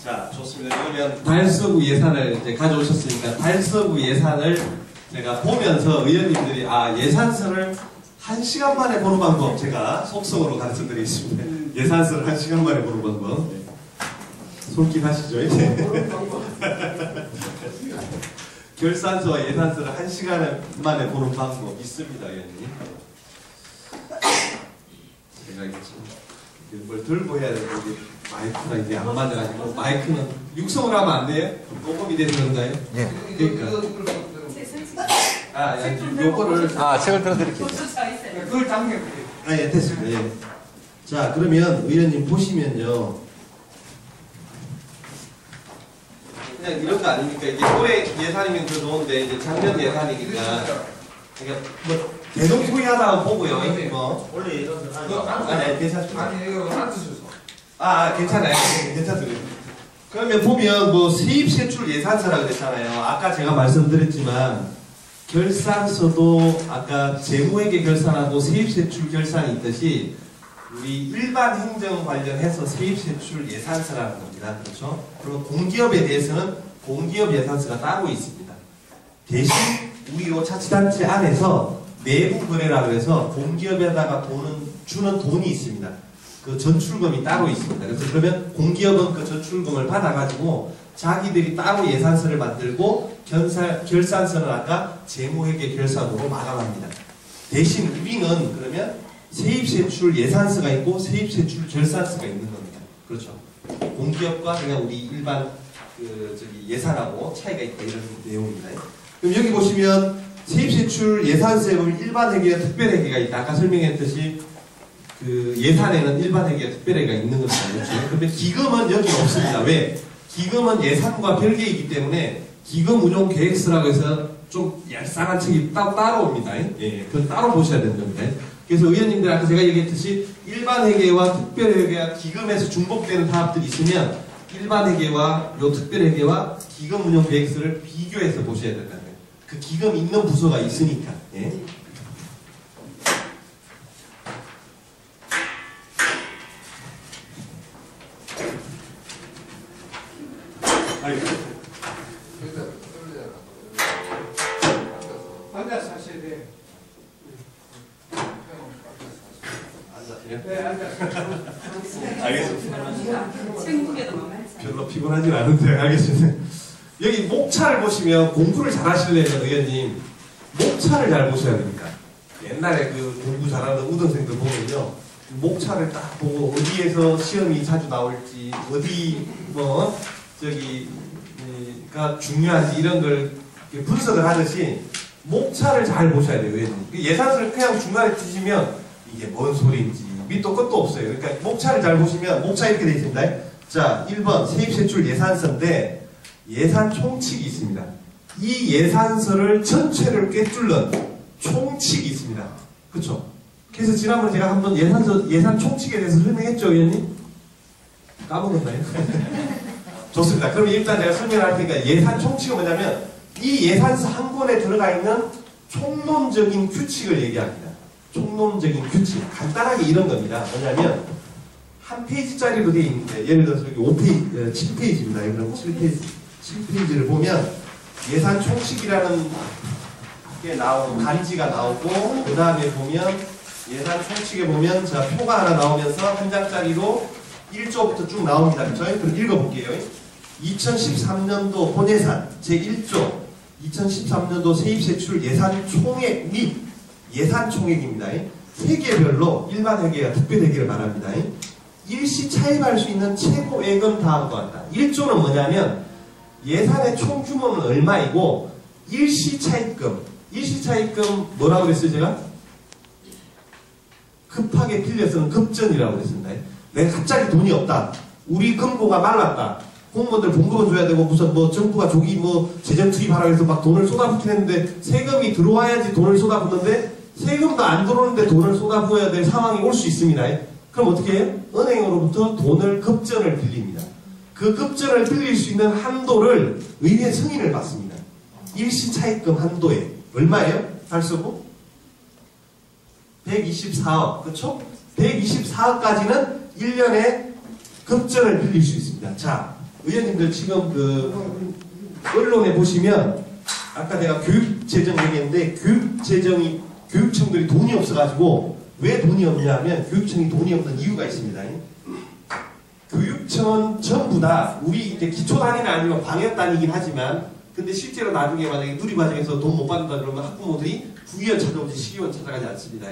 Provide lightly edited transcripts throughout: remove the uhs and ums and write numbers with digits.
자, 좋습니다. 그러면 달서구 예산을 이제 가져오셨으니까 달서구 예산을 제가 보면서 의원님들이 예산서를 1시간 만에 보는 방법 제가 속성으로 가르쳐 드리겠습니다. 예산서를 1시간 만에 보는 방법. 네. 손길 하시죠, 이제. 결산서와 예산서를 1시간 만에 보는 방법 있습니다, 의원님. 제가 이제 뭘 들고 해야 되는데 마이크가 이제 안 맞아가지고 마이크는 육성을 하면 안 돼요? 녹음이 돼서 그런가요? 예. 그러니까. 요거를. 책을 들어드릴게요. 그걸 당겨볼게요. 예, 됐습니다. 예. 자, 그러면 의원님 보시면요. 그냥 이런 거 아닙니까? 이게 올해 예산이면 더 좋은데, 이제 작년 예산이니까. 그러니까, 뭐, 대동소이하다고 보고요. 뭐. 원래 예산서 아니, 괜찮습니다. 아니, 이거 앉으셔서. 괜찮아요. 괜찮습니다. 그러면 보면, 뭐, 세입세출 예산서라고 그랬잖아요. 아까 제가 말씀드렸지만, 결산서도 아까 재무회계 결산하고 세입세출 결산이 있듯이 우리 일반 행정 관련해서 세입세출 예산서라는 겁니다. 그렇죠? 그리고 공기업에 대해서는 공기업 예산서가 따로 있습니다. 대신 우리 요 자치단체 안에서 내부 거래라고 해서 공기업에다가 주는 돈이 있습니다. 그 전출금이 따로 있습니다. 그래서 그러면 공기업은 그 전출금을 받아가지고 자기들이 따로 예산서를 만들고 결산서는 아까 재무회계 결산으로 마감합니다. 대신 우리는 그러면 세입세출 예산서가 있고 세입세출 결산서가 있는 겁니다. 그렇죠. 공기업과 그냥 우리 일반 예산하고 차이가 있다 이런 내용입니다. 그럼 여기 보시면 세입세출 예산서에 보면 일반회계와 특별회계가 있다. 아까 설명했듯이 그 예산에는 일반회계와 특별회계가 있는 겁니다. 그렇죠. 그런데 기금은 여기 없습니다. 왜? 기금은 예산과 별개이기 때문에 기금 운용 계획서라고 해서 좀 얄쌍한 책이 따로 옵니다. 예, 그건 따로 보셔야 되는 겁니다. 그래서 의원님들 아까 제가 얘기했듯이 일반회계와 특별회계와 기금에서 중복되는 사업들이 있으면 일반회계와 요 특별회계와 기금 운용 계획서를 비교해서 보셔야 된다는 거예요. 그 기금 있는 부서가 있으니까. 예. 앉아서 하셔야 돼요. 앉아세요? 네, 앉아서. 알겠습니다. 생국에도 만만치 별로 피곤하진 않은데 알겠습니다. 여기 목차를 보시면 공부를 잘 하시려면 의원님 목차를 잘 보셔야 됩니다. 옛날에 그 공부 잘하는 우등생들 보면요 목차를 딱 보고 어디에서 시험이 자주 나올지 어디 가 중요한지 이런 걸 분석을 하듯이 목차를 잘 보셔야 돼요. 의원님. 예산서를 그냥 중간에 주시면 이게 뭔 소리인지 밑도 끝도 없어요. 그러니까 목차를 잘 보시면 목차 이렇게 되어 있습니다. 자, 1번 세입세출 예산서인데 예산 총칙이 있습니다. 이 예산서를 전체를 꿰뚫는 총칙이 있습니다. 그렇죠? 그래서 지난번에 제가 한번 예산 총칙에 대해서 설명했죠, 의원님? 까먹었나요? 좋습니다. 그럼 일단 제가 설명할 테니까 예산 총칙은 뭐냐면 이 예산서 한 권에 들어가 있는 총론적인 규칙을 얘기합니다. 총론적인 규칙. 간단하게 이런 겁니다. 뭐냐면 한 페이지짜리로 되어 있는데 예를 들어서 여기 5페이지, 7페이지입니다. 그럼 7페이지를 보면 예산 총칙이라는 게 간지가 나오고 그 다음에 보면 예산 총칙에 보면 자 표가 하나 나오면서 한 장짜리로 1조부터 쭉 나옵니다. 그렇죠? 그럼 읽어볼게요. 2013년도 본예산 제1조 2013년도 세입세출 예산 총액 및 예산 총액입니다. 회계별로 일반회계와 특별회계를 말합니다. 일시 차입할 수 있는 최고액은 다음과 같다. 1조는 뭐냐면 예산의 총 규모는 얼마이고 일시 차입금 뭐라고 그랬어요 제가? 급하게 빌려서는 급전이라고 그랬습니다. 내가 갑자기 돈이 없다. 우리 금고가 말랐다. 공무원들 봉급은 줘야 되고 무슨 정부가 조기 재정 투입하라고 해서 막 돈을 쏟아붓긴 했는데 세금이 들어와야지 돈을 쏟아붓는데 세금도 안 들어오는데 돈을 쏟아부어야 될 상황이 올 수 있습니다. 그럼 어떻게 해요? 은행으로부터 돈을 급전을 빌립니다. 그 급전을 빌릴 수 있는 한도를 의회 승인을 받습니다. 일시차입금 한도에 얼마예요? 달서구? 124억 그렇죠? 124억까지는 1년에 급전을 빌릴 수 있습니다. 자, 의원님들 지금 그 언론에 보시면 아까 내가 교육재정 얘기했는데 교육청들이 돈이 없어가지고 왜 돈이 없냐면 교육청이 돈이 없는 이유가 있습니다. 교육청은 전부 다 우리 이제 기초단위는 아니면 방역단위이긴 하지만 근데 실제로 나중에 만약에 누리과정에서 돈 못 받는다 그러면 학부모들이 국의원 찾아오지 시의원 찾아가지 않습니다.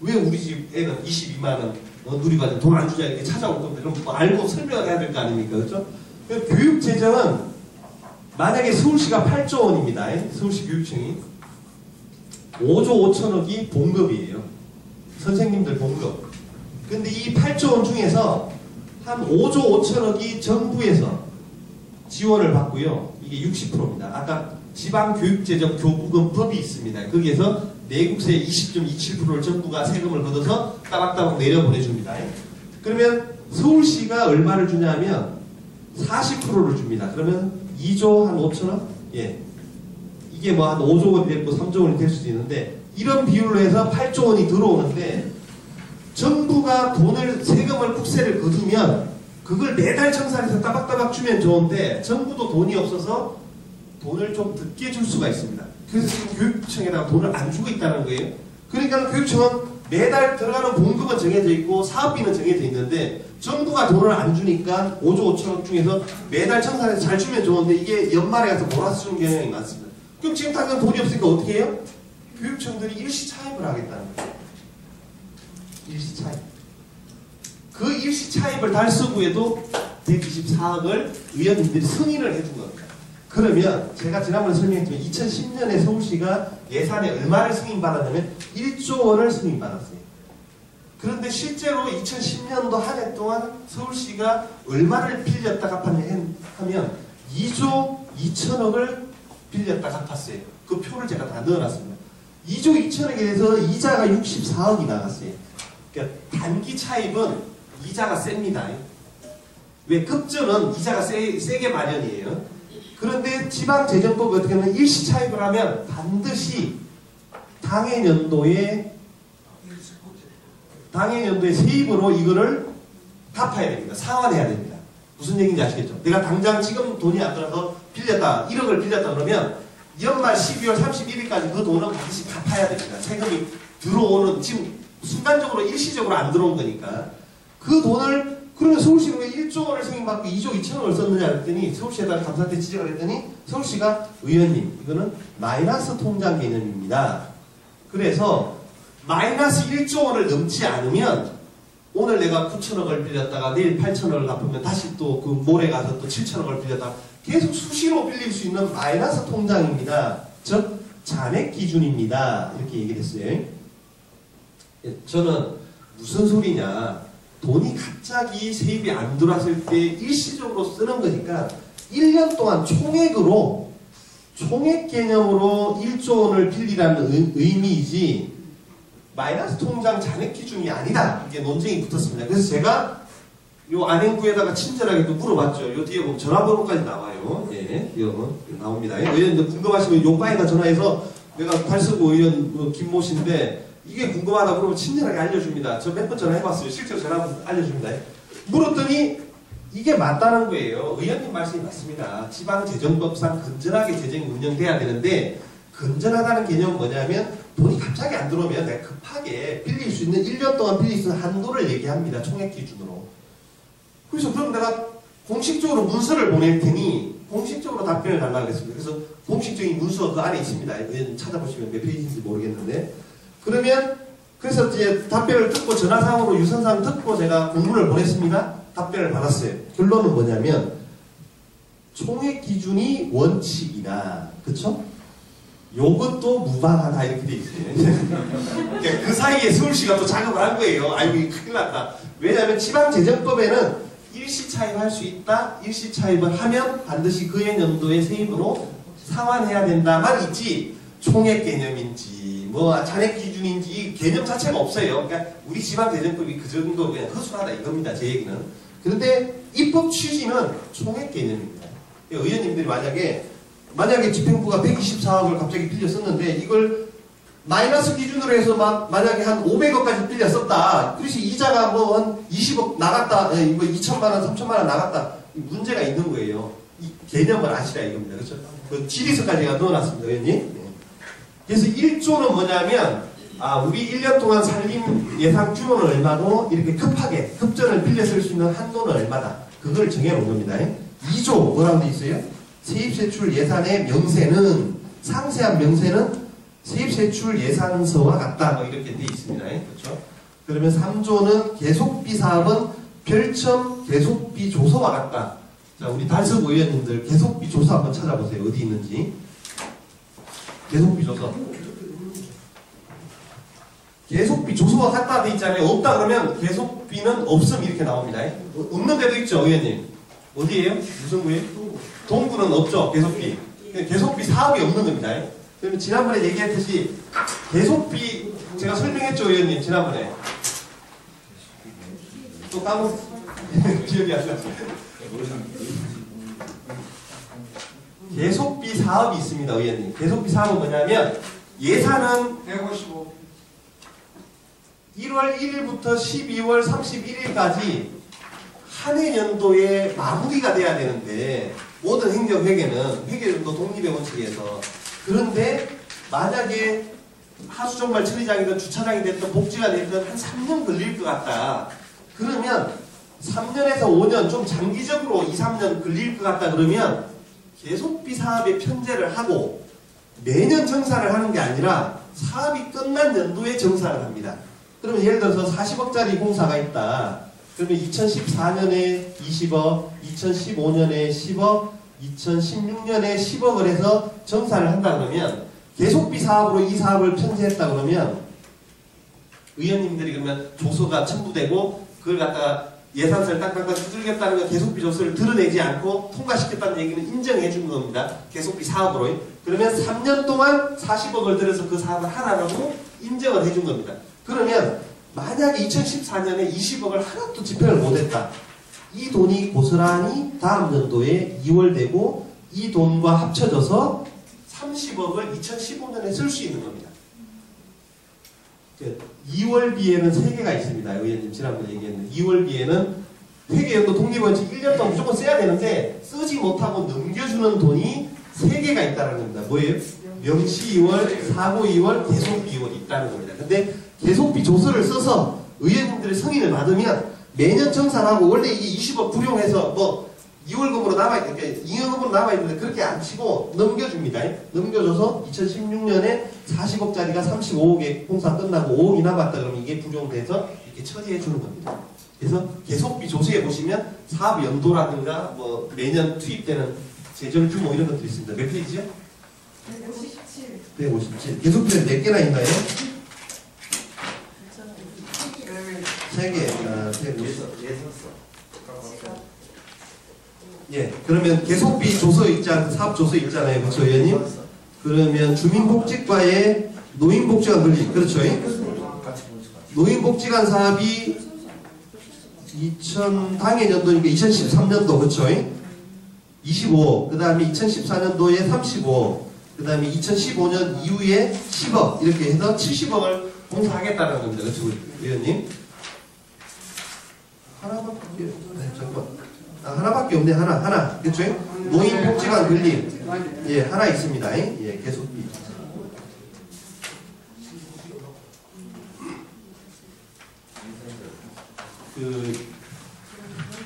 왜 우리 집 애는 22만 원 누리과정 돈 안 주냐 이렇게 찾아올 건데 그럼 뭐 알고 설명을 해야 될 거 아닙니까? 그렇죠? 교육재정은 만약에 서울시가 8조 원입니다. 서울시 교육청이 5조 5천억이 봉급이에요. 선생님들 봉급. 근데 이 8조 원 중에서 한 5조 5천억이 정부에서 지원을 받고요. 이게 60%입니다. 아까 지방교육재정 교부금법이 있습니다. 거기에서 내국세 20.27%를 정부가 세금을 걷어서 따박따박 내려보내줍니다. 그러면 서울시가 얼마를 주냐면 40%를 줍니다. 그러면 2조 한 5천억? 예. 이게 뭐 한 5조 원이 됐고 3조 원이 될 수도 있는데 이런 비율로 해서 8조 원이 들어오는데 정부가 돈을 세금을 국세를 거두면 그걸 매달 청산해서 따박따박 주면 좋은데 정부도 돈이 없어서 돈을 좀 늦게 줄 수가 있습니다. 그래서 지금 교육청에다가 돈을 안 주고 있다는 거예요. 그러니까 교육청은 매달 들어가는 봉급은 정해져 있고 사업비는 정해져 있는데 정부가 돈을 안 주니까 5조 5천억 중에서 매달 청산해서 잘 주면 좋은데 이게 연말에 가서 몰아서 주는 경향이 많습니다. 그럼 지금 당장 돈이 없으니까 어떻게 해요? 교육청들이 일시 차입을 하겠다는 거예요. 일시 차입. 그 일시 차입을 달서구에도 124억을 의원님들이 승인을 해준 겁니다. 그러면 제가 지난번에 설명했지만 2010년에 서울시가 예산에 얼마를 승인받았냐면 1조 원을 승인받았어요. 그런데 실제로 2010년도 한 해 동안 서울시가 얼마를 빌렸다 갚았냐 하면 2조 2천억을 빌렸다 갚았어요. 그 표를 제가 다 넣어놨습니다. 2조 2천억에 대해서 이자가 64억이 나갔어요. 그러니까 단기 차입은 이자가 셉니다. 왜? 급전은 이자가 세게 마련이에요. 그런데 지방재정법이 어떻게 하면 일시 차입을 하면 반드시 당해년도에 세입으로 이거를 갚아야 됩니다. 상환해야 됩니다. 무슨 얘기인지 아시겠죠? 내가 당장 지금 돈이 안 들어서 빌렸다, 1억을 빌렸다 그러면 연말 12월 31일까지 그 돈은 반드시 갚아야 됩니다. 세금이 들어오는, 지금 순간적으로 일시적으로 안 들어온 거니까. 그 돈을, 그러면 서울시는 왜 1조 원을 승인받고 2조 2천억을 썼느냐 그랬더니 서울시에다가 감사한테 지적을 했더니 서울시가 의원님, 이거는 마이너스 통장 개념입니다. 그래서 마이너스 1조 원을 넘지 않으면 오늘 내가 9천억을 빌렸다가 내일 8천억을 갚으면 다시 또 그 모레 가서 또 7천억을 빌렸다가 계속 수시로 빌릴 수 있는 마이너스 통장입니다. 즉 잔액 기준입니다. 이렇게 얘기를 했어요. 저는 무슨 소리냐, 돈이 갑자기 세입이 안 들어왔을 때 일시적으로 쓰는 거니까 1년 동안 총액으로, 총액 개념으로 1조 원을 빌리라는 의미이지 마이너스 통장 잔액 기준이 아니다. 이게 논쟁이 붙었습니다. 그래서 제가 요 안행부에다가 친절하게 또 물어봤죠. 요 뒤에 보면 전화번호까지 나와요. 예, 이거 나옵니다. 의원님들 궁금하시면 요 바에다 전화해서 내가 발서구 의원 김모 씨인데 이게 궁금하다 그러면 친절하게 알려줍니다. 저 몇 번 전화해봤어요. 실제로 전화 알려줍니다. 물었더니 이게 맞다는 거예요. 의원님 말씀이 맞습니다. 지방재정법상 건전하게 재정이 운영돼야 되는데 건전하다는 개념은 뭐냐면 돈이 갑자기 안 들어오면 내가 급하게 빌릴 수 있는 1년 동안 빌릴 수 있는 한도를 얘기합니다. 총액 기준으로. 그래서 그럼 내가 공식적으로 문서를 보낼 테니 공식적으로 답변을 달라고 했습니다. 그래서 공식적인 문서 그 안에 있습니다. 의원님 찾아보시면 몇 페이지인지 모르겠는데 그러면 그래서 이제 답변을 듣고 전화상으로 유선상 듣고 제가 공문을 보냈습니다. 답변을 받았어요. 결론은 뭐냐면 총액 기준이 원칙이다. 그쵸? 요것도 무방하다 이렇게 돼 있어요. 그러니까 그 사이에 서울시가 또 작업을 한 거예요. 아이고 큰일 났다. 왜냐하면 지방재정법에는 일시 차입할 수 있다. 일시 차입을 하면 반드시 그해 연도의 세입으로 상환해야 된다만 있지 총액 개념인지 뭐 잔액 기준인지 이 개념 자체가 없어요. 그러니까 우리 지방재정법이 그 정도 그냥 허술하다 이겁니다. 제 얘기는. 그런데 입법 취지는 총액 개념입니다. 의원님들이 만약에 집행부가 124억을 갑자기 빌려 썼는데 이걸 마이너스 기준으로 해서 만약에 한 500억까지 빌려 썼다. 그래서 이자가 뭐 한 20억 나갔다. 뭐 2천만 원, 3천만 원 나갔다. 문제가 있는 거예요. 이 개념을 아시라 이겁니다. 그렇죠? 그 지리서까지 제가 넣어놨습니다. 의원님. 네. 그래서 1조는 뭐냐면 우리 1년 동안 살림 예상 규모는 얼마고 이렇게 급하게 급전을 빌려 쓸 수 있는 한도는 얼마다. 그걸 정해놓은 겁니다. 2조 뭐라고 돼 있어요? 세입세출 예산의 명세는 상세한 명세는 세입세출 예산서와 같다. 뭐 이렇게 돼 있습니다. 그렇죠? 그러면 3조는 계속비 사업은 별첨 계속비 조서와 같다. 자, 우리 달석 의원님들 계속비 조서 한번 찾아보세요. 어디 있는지. 계속비 조서. 계속비 조서와 같다 돼 있잖아요. 없다 그러면 계속비는 없음 이렇게 나옵니다. 없는 데도 있죠, 의원님. 어디에요? 무슨 구예요? 동구는 없죠, 계속비. 계속비 사업이 없는 겁니다. 그러면 지난번에 얘기했듯이 계속비 제가 설명했죠, 의원님. 지난번에. 또 기억이 안 나죠. 계속비 사업이 있습니다, 의원님. 계속비 사업은 뭐냐면 예산은 155. 1월 1일부터 12월 31일까지 한 해 연도에 마무리가 돼야 되는데 모든 행정회계는 회계연도 독립의 원칙에서 그런데 만약에 하수종말 처리장이든 주차장이 됐든 복지가 됐든 한 3년 걸릴 것 같다. 그러면 3년에서 5년 좀 장기적으로 2, 3년 걸릴 것 같다 그러면 계속비 사업에 편제를 하고 매년 정산을 하는 게 아니라 사업이 끝난 연도에 정산을 합니다. 그러면 예를 들어서 40억짜리 공사가 있다. 그러면 2014년에 20억, 2015년에 10억, 2016년에 10억을 해서 정산을 한다 그러면 계속비 사업으로 이 사업을 편제했다 그러면 의원님들이 그러면 조서가 첨부되고 그걸 갖다가 예산서를 딱딱딱 두들겼다는 건 계속비 조서를 드러내지 않고 통과시켰다는 얘기는 인정해 준 겁니다. 계속비 사업으로. 그러면 3년 동안 40억을 들여서 그 사업을 하라고 인정을 해 준 겁니다. 그러면 만약에 2014년에 20억을 하나도 집행을 못했다. 이 돈이 고스란히 다음 연도에 2월 되고 이 돈과 합쳐져서 30억을 2015년에 쓸 수 있는 겁니다. 2월비에는 3개가 있습니다. 의원님 지난번에 얘기했는데 2월비에는 회계연도 독립원칙 1년 동안 무조건 써야 되는데 쓰지 못하고 넘겨주는 돈이 3개가 있다는 겁니다. 뭐예요? 명시 2월, 사고 2월, 계속비 2월이 있다는 겁니다. 근데 계속비 조서를 써서 의원님들의 승인을 받으면 매년 정산하고 원래 이게 20억 불용해서 뭐 2월금으로 남아있는데 2월금으로 남아있는데 그렇게 안 치고 넘겨줍니다. 넘겨줘서 2016년에 40억짜리가 35억에 공사 끝나고 5억이 남았다 그러면 이게 불용돼서 이렇게 처리해 주는 겁니다. 그래서 계속비 조서에 보시면 사업 연도라든가 뭐 매년 투입되는 재정 규모 이런 것들이 있습니다. 몇 페이지죠? 157. 157. 계속비는 몇 개나 있나요? 3개. 150. 예, 그러면 계속비 조서 사업 조서 있잖아요. 그렇죠, 의원님? 그러면 주민복지과의 노인복지관 건립. 그렇죠? 노인복지관 사업이 당해 연도니까 2013년도. 그렇죠? 25억. 그 다음에 2014년도에 35억. 그 다음에 2015년 이후에 10억. 이렇게 해서 70억을 공사하겠다는 겁니다. 그렇죠, 의원님? 하나밖에, 잠깐만. 하나밖에 없네. 하나. 그쵸? 노인복지관 건립. 예, 하나 있습니다. 예, 계속비.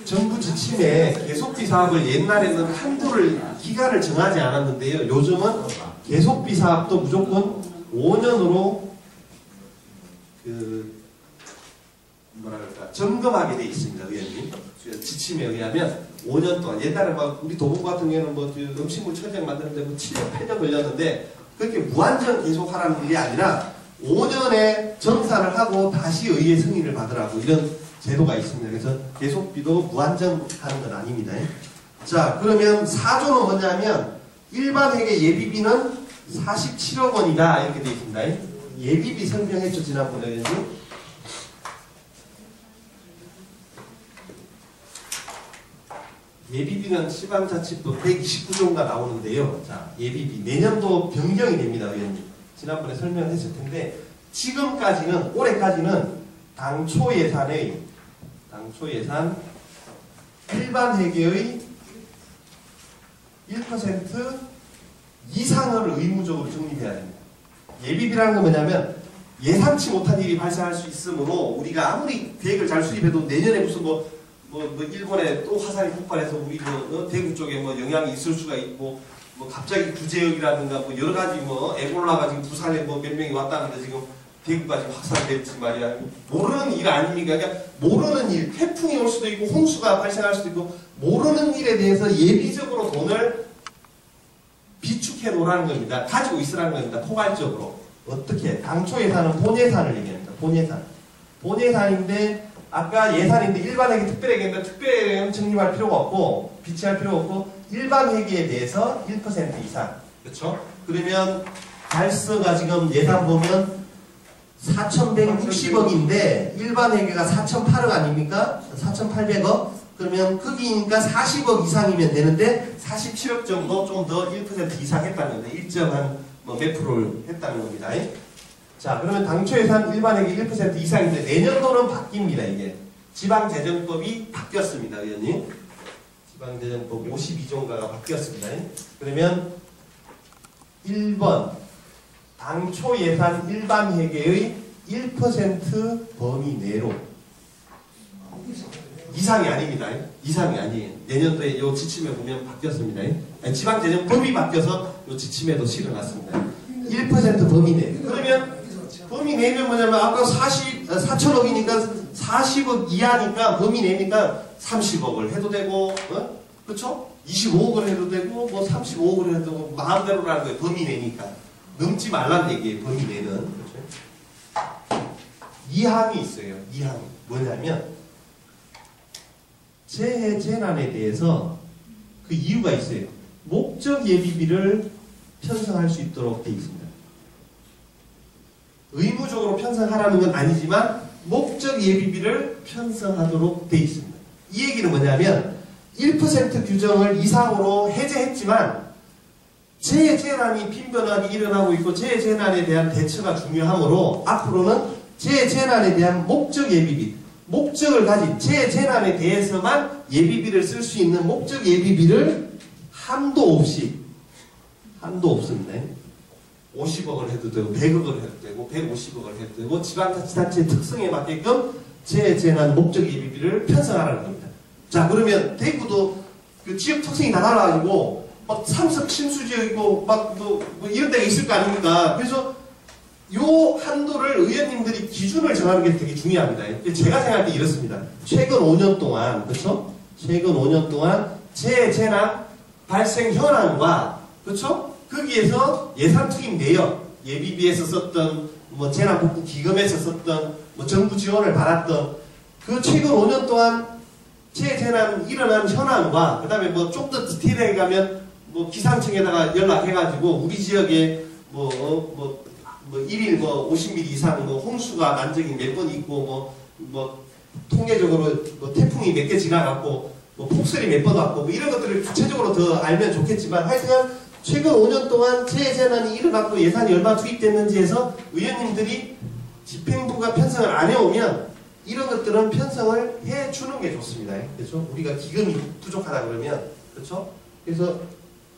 정부 지침에 계속비 사업을 옛날에는 기간을 정하지 않았는데요. 요즘은 계속비 사업도 무조건 5년으로 점검하게 돼 있습니다, 의원님. 지침에 의하면 5년 동안 옛날에 우리 도봉구 같은 경우는 음식물 처리장 만드는데 7년, 8년 걸렸는데 그렇게 무한정 계속 하라는 게 아니라 5년에 정산을 하고 다시 의회 승인을 받으라고 이런 제도가 있습니다. 그래서 계속비도 무한정 하는 건 아닙니다. 자, 그러면 4조는 뭐냐면 일반 회계 예비비는 47억 원이다 이렇게 되어 있습니다. 예비비 설명했죠, 지난번에 의원님. 예비비는 지방자치법 129조가 나오는데요. 자, 예비비 내년도 변경이 됩니다, 의원님. 지난번에 설명했을 텐데 지금까지는 올해까지는 당초 예산 일반 회계의 1% 이상을 의무적으로 적립해야 됩니다. 예비비라는 건 뭐냐면 예상치 못한 일이 발생할 수 있으므로 우리가 아무리 계획을 잘 수립해도 내년에 무슨 뭐 일본에 또 화산이 폭발해서 우리 대구 쪽에 뭐 영향이 있을 수가 있고 뭐 갑자기 구제역이라든가 뭐 여러 가지 뭐 에볼라가 지금 부산에 뭐 몇 명이 왔다는데 지금 대구까지 확산될지 말이야. 모르는 일 아닙니까? 그러니까 모르는 일, 태풍이 올 수도 있고 홍수가 발생할 수도 있고 모르는 일에 대해서 예비적으로 돈을 비축해 놓으라는 겁니다. 가지고 있으라는 겁니다. 포괄적으로. 어떻게? 당초 예산은 본 예산을 얘기합니다. 본 예산. 본 예산인데 아까 예산인데 일반 회계, 특별 회계인데 특별 회계는 적립할 필요가 없고 비치할 필요가 없고 일반 회계에 대해서 1% 이상. 그렇죠? 그러면 달서가 지금 예산 보면 4,160억인데 일반 회계가 4,008억 아닙니까? 4,800억? 그러면 거기니까 40억 이상이면 되는데 47억 정도 좀 더 1% 이상 했다는 건데 일정한 뭐 몇 프로를 했다는 겁니다. 자, 그러면 당초 예산 일반 회계 1% 이상인데 내년도는 바뀝니다. 이게 지방재정법이 바뀌었습니다. 의원님. 지방재정법 52조인가가 바뀌었습니다. 그러면 1번 당초 예산 일반 회계의 1% 범위 내로 이상이 아닙니다. 이상이 아니에요. 내년도에 요 지침에 보면 바뀌었습니다. 지방재정법이 바뀌어서 요 지침에도 실어놨습니다. 1% 범위 내. 그러면 범위 내면 뭐냐면 아까 4천억이니까 40억 이하니까 범위 내니까 30억을 해도 되고, 그렇죠? 25억을 해도 되고, 뭐 35억을 해도 되고 마음대로라는 거예요. 범위 내니까 넘지 말라는 얘기예요. 범위 내는. 그렇죠? 이항이 있어요. 이항 뭐냐면 재해 재난에 대해서 그 이유가 있어요. 목적 예비비를 편성할 수 있도록 되어 있습니다. 의무적으로 편성하라는 건 아니지만 목적 예비비를 편성하도록 되어 있습니다. 이 얘기는 뭐냐면 1% 규정을 이상으로 해제했지만 재해 재난이 빈번하게 일어나고 있고 재해 재난에 대한 대처가 중요하므로 앞으로는 재해 재난에 대한 목적 예비비, 목적을 가진 재해 재난에 대해서만 예비비를 쓸 수 있는 목적 예비비를 한도 없습니다. 50억을 해도 되고 100억을 해도 되고 150억을 해도 되고 지방자치단체의 특성에 맞게끔 재해 재난 목적 예비비를 편성하라는 겁니다. 자, 그러면 대구도 그 지역 특성이 다 달라가지고 막 삼석 침수지역이고 막 뭐 이런 데가 있을 거 아닙니까? 그래서 요 한도를 의원님들이 기준을 정하는 게 되게 중요합니다. 제가 생각할 때 이렇습니다. 최근 5년 동안, 그렇죠? 최근 5년 동안 재해 재난 발생 현황과, 그렇죠? 거기에서 예산 투입 내역, 예비비에서 썼던, 뭐 재난복구 기금에서 썼던, 뭐 정부 지원을 받았던 그 최근 5년 동안 재해 재난 일어난 현황과, 그 다음에 뭐 좀 더 디테일하게 가면 뭐 기상청에다가 연락해가지고 우리 지역에 뭐 1일 뭐 50mm 이상 뭐 홍수가 난 적이 몇 번 있고 뭐 통계적으로 뭐 태풍이 몇 개 지나갔고 뭐 폭설이 몇 번 왔고 뭐 이런 것들을 구체적으로 더 알면 좋겠지만 하여튼 최근 5년 동안 재해 재난이 일어났고 예산이 얼마 투입됐는지 해서 의원님들이 집행부가 편성을 안 해오면 이런 것들은 편성을 해주는 게 좋습니다. 그렇죠? 우리가 기금이 부족하다 그러면, 그렇죠? 그래서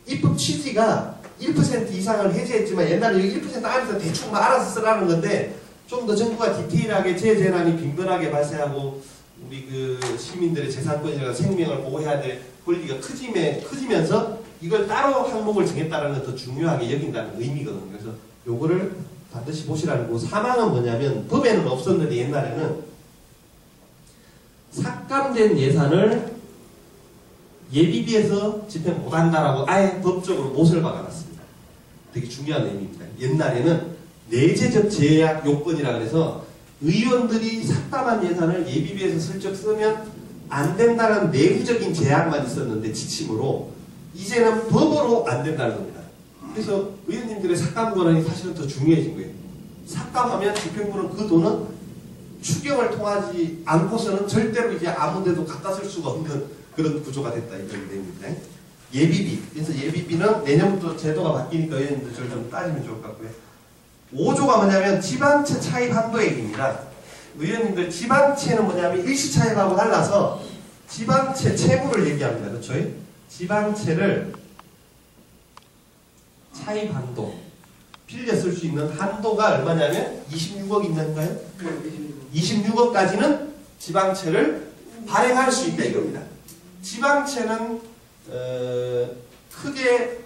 입법 취지가 1% 이상을 해제했지만 옛날에 여기 1% 안에서 대충 뭐 알아서 쓰라는 건데 좀 더 정부가 디테일하게 재해 재난이 빈번하게 발생하고 우리 그 시민들의 재산권이나 생명을 보호해야 될 권리가 커지면서 이걸 따로 항목을 정했다는 건 더 중요하게 여긴다는 의미거든요. 그래서 요거를 반드시 보시라는 거고, 사망은 뭐냐면 법에는 없었는데 옛날에는 삭감된 예산을 예비비에서 집행 못한다라고 아예 법적으로 못을 박아놨습니다. 되게 중요한 의미입니다. 옛날에는 내재적 제약 요건이라 그래서 의원들이 삭감한 예산을 예비비에서 슬쩍 쓰면 안 된다는 내부적인 제약만 있었는데 지침으로 이제는 법으로 안 된다는 겁니다. 그래서 의원님들의 삭감 권한이 사실은 더 중요해진 거예요. 삭감하면 집행부는 그 돈은 추경을 통하지 않고서는 절대로 이제 아무 데도 갖다 쓸 수가 없는 그런 구조가 됐다 이런 내용입니다. 예비비. 그래서 예비비는 내년부터 제도가 바뀌니까 의원님들 좀 따지면 좋을 것 같고요. 5조가 뭐냐면 지방채 차입 한도액입니다. 의원님들 지방채는 뭐냐면 일시차입하고 달라서 지방채 채무를 얘기합니다. 그렇죠? 지방채를 차입 한도 빌려 쓸 수 있는 한도가 얼마냐면 26억 있는가요? 26억까지는 지방채를 발행할 수 있다 이겁니다. 지방채는 크게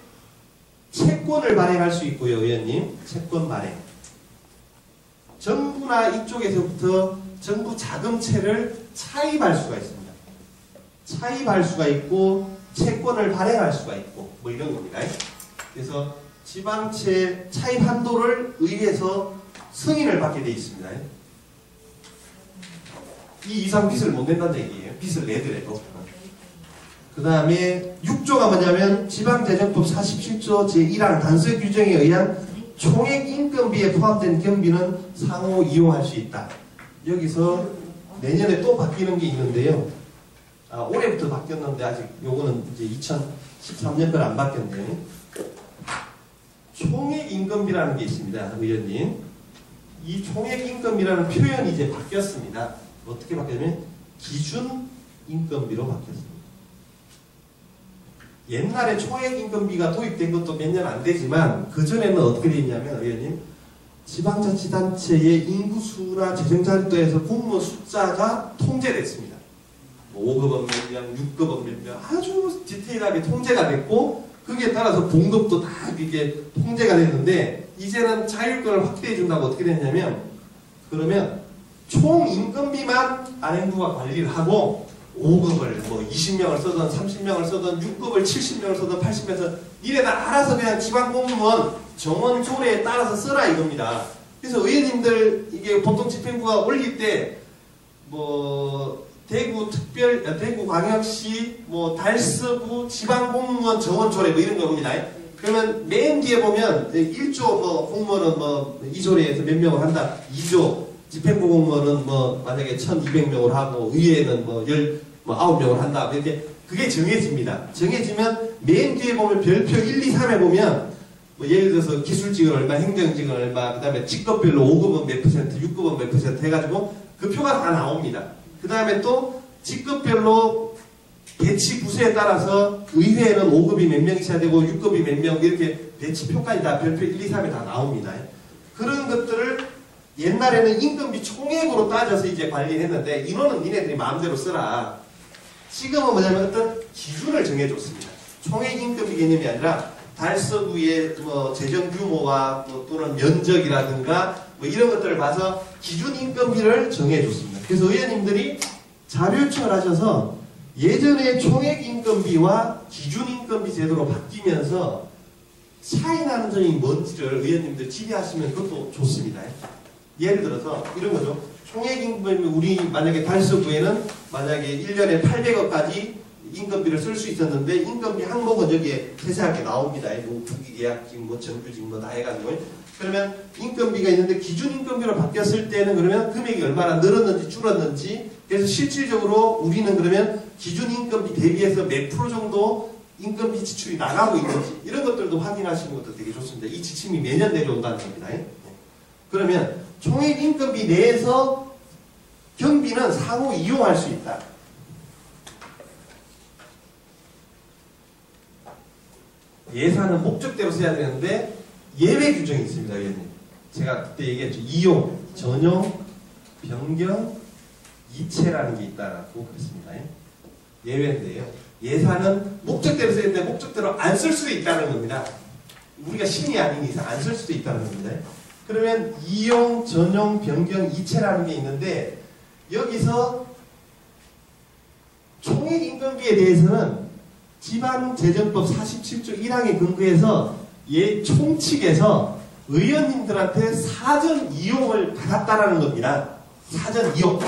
채권을 발행할 수 있고요, 의원님. 채권 발행. 정부나 이쪽에서부터 정부 자금채를 차입할 수가 있습니다. 차입할 수가 있고 채권을 발행할 수가 있고 뭐 이런 겁니다. 그래서 지방채 차입 한도를 의회에서 승인을 받게 되어 있습니다. 이 이상 빚을 못 낸다는 얘기예요. 빚을 내더라도. 그 다음에 6조가 뭐냐면 지방재정법 47조 제1항 단서 규정에 의한 총액 인건비에 포함된 경비는 상호 이용할 수 있다. 여기서 내년에 또 바뀌는 게 있는데요. 올해부터 바뀌었는데 아직 요거는 이제 2013년 걸 안 바뀌었네요. 총액 인건비라는 게 있습니다, 의원님. 이 총액 인건비라는 표현이 이제 바뀌었습니다. 어떻게 바뀌었냐면 기준 인건비로 바뀌었습니다. 옛날에 총액 인건비가 도입된 것도 몇 년 안 되지만 그 전에는 어떻게 되어 있냐면 의원님 지방자치단체의 인구수나 재정자립도에서 공무원 숫자가 통제됐습니다. 5급은 몇 명, 6급은 몇 명 아주 디테일하게 통제가 됐고 거기에 따라서 봉급도 다 이게 통제가 됐는데 이제는 자율권을 확대해 준다고 어떻게 됐냐면 그러면 총 인건비만 안행부가 관리를 하고 5급을 뭐 20명을 쓰든 30명을 쓰든 6급을 70명을 쓰든 80명을 이래다 알아서 그냥 지방공무원 정원 조례에 따라서 써라 이겁니다. 그래서 의원님들 이게 보통 집행부가 올릴 때 뭐 대구광역시 뭐 달서구 지방공무원 정원 조례 뭐 이런 겁니다. 그러면 맨 뒤에 보면 1조 뭐 공무원은 뭐 이 조례에서 몇 명을 한다. 2조 집행부 공무원은 뭐 만약에 1200명을 하고 의회는 뭐 9명을 한다. 이렇게 그게 정해집니다. 정해지면 맨 뒤에 보면 별표 1, 2, 3에 보면 뭐 예를 들어서 기술직은 얼마, 행정직은 얼마, 그 다음에 직급별로 5급은 몇 퍼센트, 6급은 몇 퍼센트 해가지고 그 표가 다 나옵니다. 그 다음에 또 직급별로 배치 부서에 따라서 의회에는 5급이 몇 명 있어야 되고 6급이 몇 명 이렇게 배치표까지 다 별표 1, 2, 3에 다 나옵니다. 그런 것들을 옛날에는 인건비 총액으로 따져서 이제 관리를 했는데 인원은 니네들이 마음대로 쓰라. 지금은 뭐냐면 어떤 기준을 정해줬습니다. 총액 인건비 개념이 아니라 달서구의 뭐 재정 규모와 뭐 또는 면적이라든가 뭐 이런 것들을 봐서 기준 인건비를 정해줬습니다. 그래서 의원님들이 자료 요청을 하셔서 예전에 총액 인건비와 기준 인건비 제도로 바뀌면서 차이 나는 점이 뭔지를 의원님들 질의하시면 그것도 좋습니다. 예를 들어서 이런 거죠. 총액 임금이 우리 만약에 달서구에는 만약에 1년에 800억까지 임금비를 쓸 수 있었는데 임금비 항목은 여기에 세세하게 나옵니다. 뭐 부기계약직, 뭐 정규직 뭐 다 해가지고 그러면 임금비가 있는데 기준 임금비로 바뀌었을 때는 그러면 금액이 얼마나 늘었는지 줄었는지 그래서 실질적으로 우리는 그러면 기준 임금비 대비해서 몇 프로 정도 임금비 지출이 나가고 있는지 이런 것들도 확인하시는 것도 되게 좋습니다. 이 지침이 매년 내려온다는 겁니다. 그러면 총액 임금비 내에서 경비는 상호 이용할 수 있다. 예산은 목적대로 써야 되는데 예외 규정이 있습니다. 의원님. 제가 그때 얘기했죠. 이용, 전용, 변경, 이체라는 게 있다라고 그랬습니다. 예외인데요. 예산은 목적대로 써야 되는데 목적대로 안 쓸 수도 있다는 겁니다. 우리가 신이 아닌 이상 안 쓸 수도 있다는 겁니다. 그러면 이용, 전용, 변경, 이체라는 게 있는데 여기서 총액 임금비에 대해서는 지방재정법 47조 1항에 근거해서 총칙에서 의원님들한테 사전 이용을 받았다라는 겁니다. 사전 이용.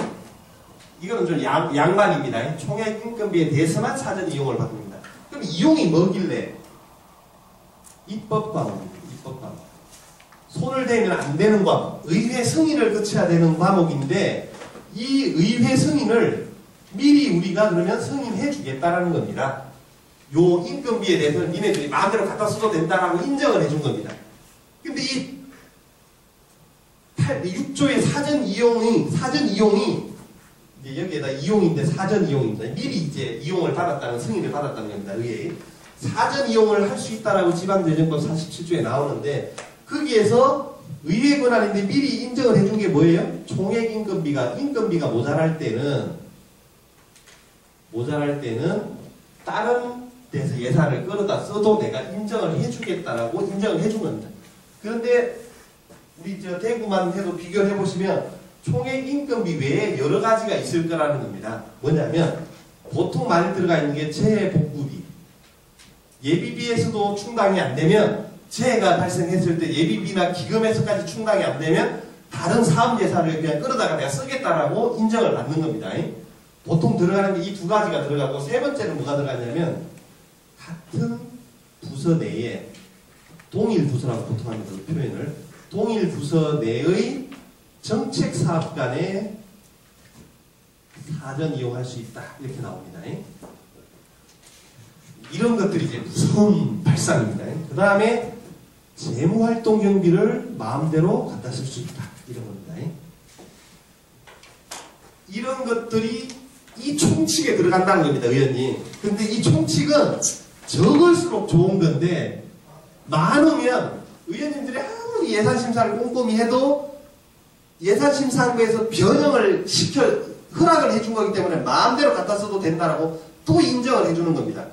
이거는 좀 양반입니다. 총액 임금비에 대해서만 사전 이용을 받습니다. 그럼 이용이 뭐길래? 입법 과목입니다. 입법 과목. 손을 대면 안 되는 과목. 의회 승인을 거쳐야 되는 과목인데 이 의회 승인을 미리 우리가 그러면 승인해 주겠다라는 겁니다. 요 임금비에 대해서는 니네들이 마음대로 갖다 써도 된다라고 인정을 해준 겁니다. 근데 이 6조의 사전 이용이 이제 여기에다 이용인데 사전 이용입니다. 미리 이제 이용을 받았다는 승인을 받았다는 겁니다. 의회에 사전 이용을 할 수 있다라고 지방재정법 47조에 나오는데 거기에서 의회 권한인데 미리 인정을 해준 게 뭐예요? 총액 인건비가 모자랄 때는 다른 데서 예산을 끌어다 써도 내가 인정을 해주겠다라고 인정을 해준 겁니다. 그런데 우리 저 대구만 해도 비교를 해보시면 총액 인건비 외에 여러 가지가 있을 거라는 겁니다. 뭐냐면 보통 많이 들어가 있는 게 재해 복구비. 예비비에서도 충당이 안 되면 재해가 발생했을 때 예비비나 기금에서까지 충당이 안 되면 다른 사업 예산을 그냥 끌어다가 내가 쓰겠다라고 인정을 받는 겁니다. 보통 들어가는 게 이 두 가지가 들어가고 세 번째는 뭐가 들어가냐면 같은 부서 내에 동일 부서라고 보통 합니다. 그 표현을 동일 부서 내의 정책 사업 간에 사전 이용할 수 있다 이렇게 나옵니다. 이런 것들이 이제 무서운 발상입니다. 그 다음에 재무활동 경비를 마음대로 갖다 쓸 수 있다 이런 겁니다. 이런 것들이 이 총칙에 들어간다는 겁니다, 의원님. 근데 이 총칙은 적을수록 좋은 건데 많으면 의원님들이 아무리 예산심사를 꼼꼼히 해도 예산심사부에서 변형을 허락을 해준 거기 때문에 마음대로 갖다 써도 된다라고 또 인정을 해주는 겁니다.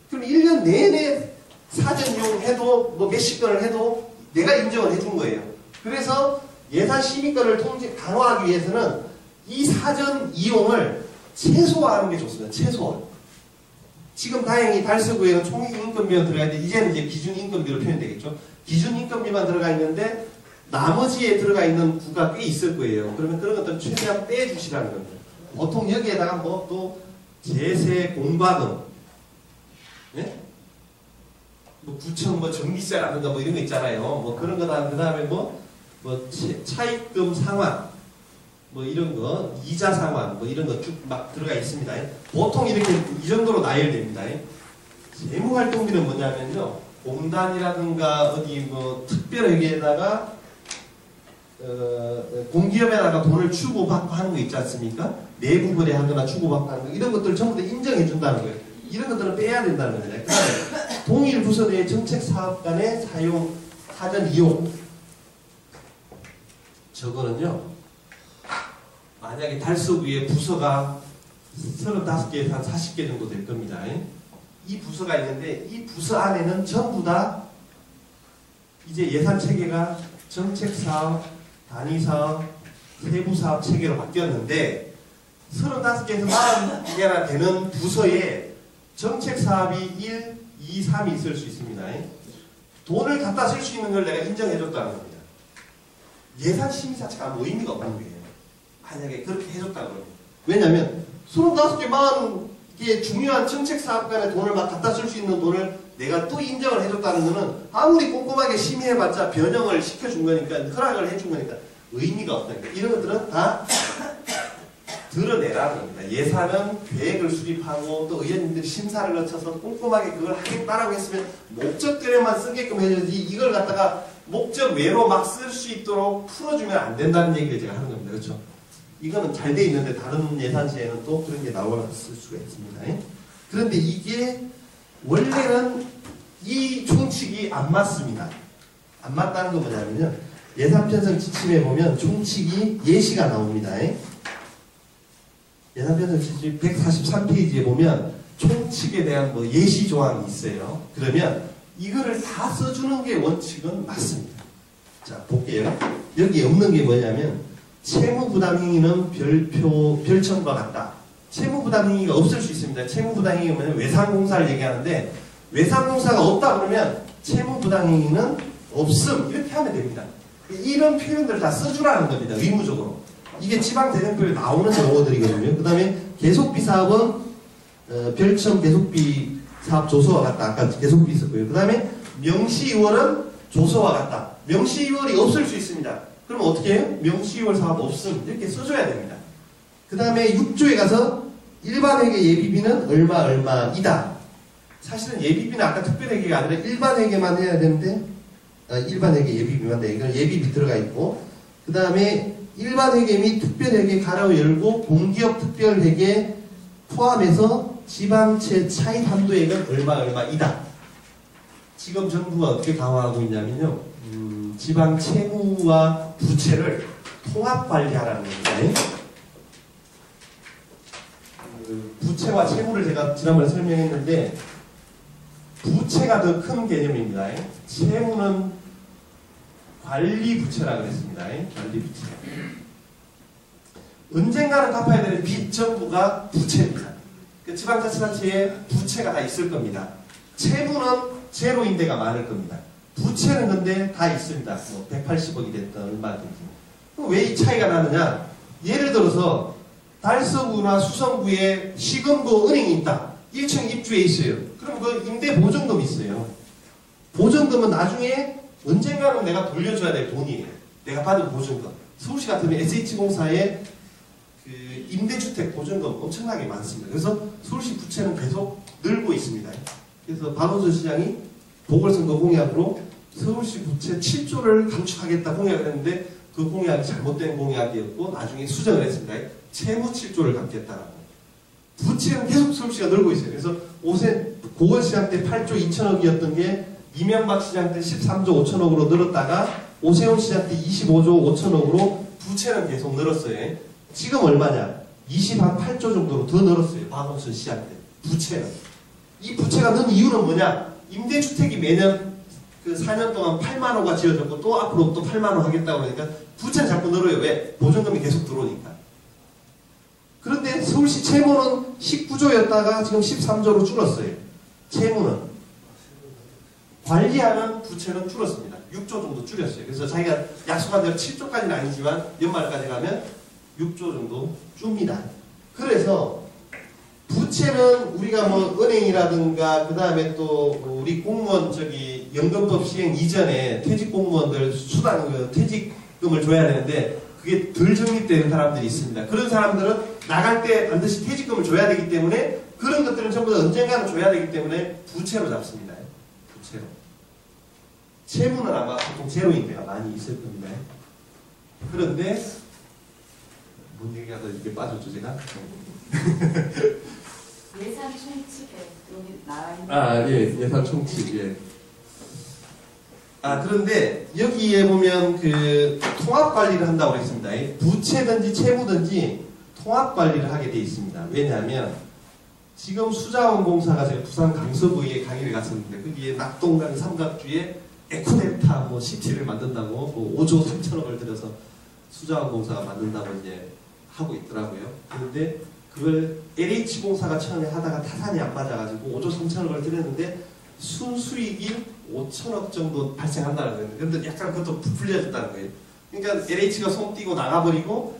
그럼 1년 내내 사전 이용해도 뭐 몇십 건을 해도 내가 인정을 해준 거예요. 그래서 예산 심의권을 강화하기 위해서는 이 사전 이용을 최소화하는 게 좋습니다. 최소화. 지금 다행히 달서구에는 총액 인건비가 들어가 있는데 이제는 이제 기준 인건비로 표현되겠죠. 기준 인건비만 들어가 있는데 나머지에 들어가 있는 구가 꽤 있을 거예요. 그러면 그런 것들은 최대한 빼주시라는 겁니다. 보통 여기에다가 뭐 또 제세 공과금, 네? 뭐 구청 뭐 전기세라든가 뭐 이런 거 있잖아요. 뭐 그런 거다. 그 다음에 뭐 차입금 상환, 뭐 이런 거 이자 상환, 뭐 이런 거 쭉 막 들어가 있습니다. 보통 이렇게 이 정도로 나열됩니다. 재무활동비는 뭐냐면요, 공단이라든가 어디 뭐 특별회계에다가 공기업에다가 돈을 주고받고 하는 거 있지 않습니까? 내부 거래하거나 주고받고 하는 거 이런 것들 전부 다 인정해 준다는 거예요. 이런 것들은 빼야 된다는 겁니다. 그 다음에 동일 부서 내 정책 사업 간의 사용 사전 이용, 저거는요 만약에 달서구에 부서가 35개에서 한 40개 정도 될 겁니다. 이 부서가 있는데 이 부서 안에는 전부 다 이제 예산 체계가 정책사업, 단위사업, 세부사업 체계로 바뀌었는데 35개에서 40개나 되는 부서에 정책사업이 1, 2, 3이 있을 수 있습니다. 돈을 갖다 쓸 수 있는 걸 내가 인정해줬다는 겁니다. 예산 심의 자체가 아무 의미가 없는 거예요. 만약에 그렇게 해줬다고요. 왜냐면 35개, 40개 중요한 정책사업 간에 돈을 막 갖다 쓸 수 있는 돈을 내가 또 인정을 해줬다는 거는 아무리 꼼꼼하게 심의해봤자 변형을 시켜준 거니까, 허락을 해준 거니까 의미가 없다니까. 이런 것들은 다 드러내라는 겁니다. 예산은 계획을 수립하고 또 의원님들이 심사를 거쳐서 꼼꼼하게 그걸 하겠다라고 했으면 목적대로만 쓰게끔 해야지, 이걸 갖다가 목적 외로 막 쓸 수 있도록 풀어주면 안 된다는 얘기를 제가 하는 겁니다. 그렇죠? 이거는 잘 돼 있는데 다른 예산시에는 또 그런 게 나왔을 수가 있습니다. 그런데 이게 원래는 이 총칙이 안 맞습니다. 안 맞다는 건 뭐냐면요, 예산 편성 지침에 보면 총칙이 예시가 나옵니다. 예산 편성 지침 143페이지에 보면 총칙에 대한 뭐 예시 조항이 있어요. 그러면 이거를 다 써주는 게 원칙은 맞습니다. 자, 볼게요. 여기 없는 게 뭐냐면 채무부담행위는 별첨과 같다. 채무부담행위가 없을 수 있습니다. 채무부담행위가 뭐냐면 외상공사를 얘기하는데, 외상공사가 없다 그러면 채무부담행위는 없음 이렇게 하면 됩니다. 이런 표현들을 다 써주라는 겁니다. 의무적으로. 이게 지방재정법에 나오는 용어들이거든요. 그 다음에 계속비 사업은 별첨 계속비 사업 조서와 같다. 아까 계속비 있었고요. 그 다음에 명시이월은 조서와 같다. 명시이월이 없을 수 있습니다. 그럼 어떻게 해요? 명시이월 사업 없음 이렇게 써줘야 됩니다. 그 다음에 6조에 가서 일반회계 예비비는 얼마이다. 사실은 예비비는 아까 특별회계가 아니라 일반회계만 해야 되는데, 일반회계 예비비만 돼. 이건 예비비 들어가 있고, 그 다음에 일반 회계 및 특별회계 가로 열고 공기업 특별회계 포함해서 지방채 차입 한도액은 얼마이다. 지금 정부가 어떻게 강화하고 있냐면요. 지방 채무와 부채를 통합 관리하라는 겁니다. 부채와 채무를 제가 지난번에 설명했는데 부채가 더 큰 개념입니다. 채무는 관리 부채라고 했습니다. 관리 부채. 언젠가는 갚아야 되는 빚 전부가 부채입니다. 그 지방자치단체에 부채가 다 있을 겁니다. 채무는 제로인 데가 많을 겁니다. 부채는 근데 다 있습니다. 뭐 180억이 됐든 얼마든지. 왜 이 차이가 나느냐? 예를 들어서 달서구나 수성구에 시금고 은행이 있다. 1층 입주해 있어요. 그럼 그 임대 보증금이 있어요. 보증금은 나중에 언젠가는 내가 돌려줘야 될 돈이에요. 내가 받은 보증금. 서울시 같으면 SH공사에 그 임대주택 보증금 엄청나게 많습니다. 그래서 서울시 부채는 계속 늘고 있습니다. 그래서 박원순 시장이 보궐선거 공약으로 서울시 부채 7조를 감축하겠다 공약을 했는데 그 공약이 잘못된 공약이었고 나중에 수정을 했습니다. 채무 7조를 갚겠다라고. 부채는 계속 서울시가 늘고 있어요. 그래서 고건시장 때 8조 2천억이었던 게 이명박 시장 때 13조 5천억으로 늘었다가 오세훈 시장 때 25조 5천억으로 부채는 계속 늘었어요. 지금 얼마냐? 28조 정도로 더 늘었어요. 박원순 시장 때. 부채는. 이 부채가 는 이유는 뭐냐? 임대주택이 매년 그 4년 동안 8만 호가 지어졌고 또 앞으로 또 8만 호 하겠다고 그러니까 부채는 자꾸 늘어요. 왜? 보증금이 계속 들어오니까. 그런데 서울시 채무는 19조였다가 지금 13조로 줄었어요. 채무는. 관리하는 부채는 줄었습니다. 6조 정도 줄였어요. 그래서 자기가 약속한 대로 7조까지는 아니지만 연말까지 가면 6조 정도 줍니다. 그래서 부채는 우리가 뭐 은행이라든가 그 다음에 또 우리 공무원 연금법 시행 이전에 퇴직 공무원들 퇴직금을 줘야 되는데 그게 덜 적립되는 사람들이 있습니다. 그런 사람들은 나갈 때 반드시 퇴직금을 줘야 되기 때문에 그런 것들은 전부 다 언젠가는 줘야 되기 때문에 부채로 잡습니다. 부채로. 채무는 아마 보통 제로인 데가 많이 있을 겁니다. 그런데 뭔 얘기하다 이게 빠졌죠 제가? 예산 총칙에 여기 나와 있는 예, 예산 총칙, 예. 그런데 여기에 보면 그 통합 관리를 한다고 했습니다. 부채든지 채무든지 통합 관리를 하게 돼 있습니다. 왜냐하면 지금 수자원공사가 제가 부산 강서구에 강의를 갔었는데 거기에 낙동강 삼각주에 에코델타 시티를 만든다고 5조 3천억을 들여서 수자원공사가 만든다고 이제 하고 있더라고요. 그런데 그걸 LH공사가 처음에 하다가 타산이 안 맞아가지고 5조 3천억을 들였는데 순수익이 5천억 정도 발생한다는 거예요. 그런데 약간 그것도 부풀려졌다는 거예요. 그러니까 LH가 손 띄고 나가버리고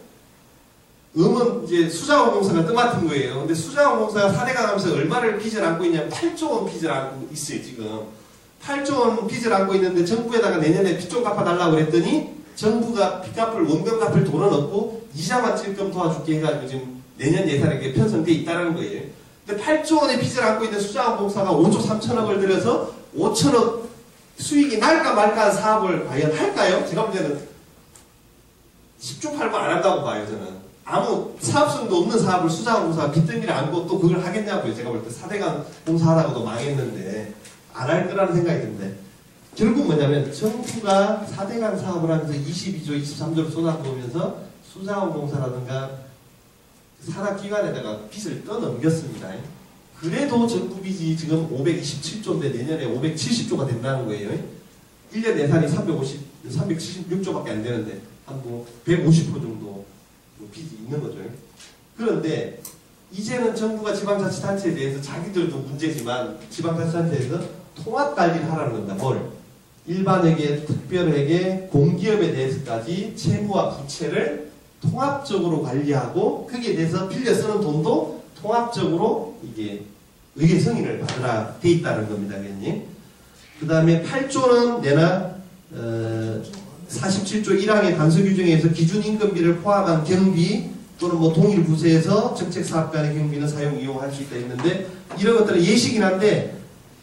음은 이제 수자원공사가 떠맡은 거예요. 근데 수자원공사가 4대강 하면서 얼마를 빚을 안고 있냐면 8조 원 빚을 안고 있어요. 지금 8조 원 빚을 안고 있는데 정부에다가 내년에 빚 좀 갚아달라고 그랬더니 정부가 빚 갚을 원금 갚을 돈은 없고 이자만 찔끔 도와줄게 해가지고 지금 내년 예산에 편성돼 있다는 거예요. 근데 8조 원의 빚을 안고 있는 수자원공사가 5조 3천억을 들여서 5천억 수익이 날까 말까한 사업을 과연 할까요? 제가 볼 때는 10조 팔고 안 한다고 봐요. 저는 아무 사업성도 없는 사업을 수자원공사가 빚더미를 안고 또 그걸 하겠냐고요. 제가 볼 때 4대강 공사하다가도 망했는데 안 할 거라는 생각이 드는데 결국 뭐냐면 정부가 4대강 사업을 하면서 22조, 23조를 쏟아부으면서 수자원공사라든가 산학기관에다가 빚을 떠넘겼습니다. 그래도 정부 빚이 지금 527조인데 내년에 570조가 된다는 거예요. 1년 예산이 376조밖에 안 되는데 한 150% 정도 빚이 있는 거죠. 그런데 이제는 정부가 지방자치단체에 대해서 자기들도 문제지만 지방자치단체에서 통합관리를 하라는 겁니다. 뭘? 일반회계, 특별회계, 공기업에 대해서까지 채무와 부채를 통합적으로 관리하고 거기에 대해서 빌려 쓰는 돈도 통합적으로 이게 의회 승인을 받으라 돼 있다는 겁니다. 그 다음에 8조는 내나 47조 1항의 단서 규정에서 기준 인건비를 포함한 경비 또는 동일 부서에서 정책사업 간의 경비는 사용 이용할 수 있다 했는데 이런 것들은 예시긴 한데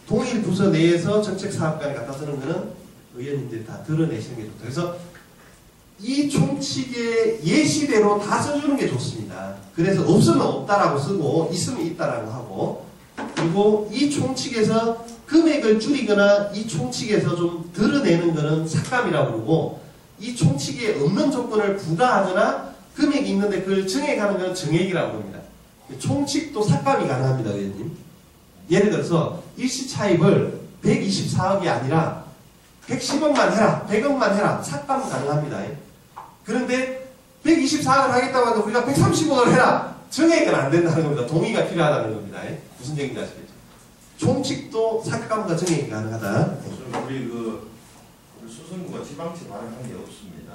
동일 부서 내에서 정책사업 간에 갖다 쓰는 거는 의원님들이 다 드러내시는 게 좋다. 그래서 이 총칙의 예시대로 다 써주는 게 좋습니다. 그래서 없으면 없다라고 쓰고 있으면 있다라고 하고, 그리고 이 총칙에서 금액을 줄이거나 이 총칙에서 좀 드러내는 것은 삭감이라고 그러고, 이 총칙에 없는 조건을 부과하거나 금액이 있는데 그걸 정액하는 것은 정액이라고 합니다. 총칙도 삭감이 가능합니다, 의원님. 예를 들어서 일시 차입을 124억이 아니라 110억만 해라, 100억만 해라, 삭감 가능합니다. 그런데 124억을 하겠다고 하는데 우리가 130억을 해라, 정액은 안 된다는 겁니다. 동의가 필요하다는 겁니다. 무슨 얘기인지 아시겠죠? 총칙도 삭감과 정액이 가능하다. 우리 우리 수성구가 지방채 발행한 게 없습니다.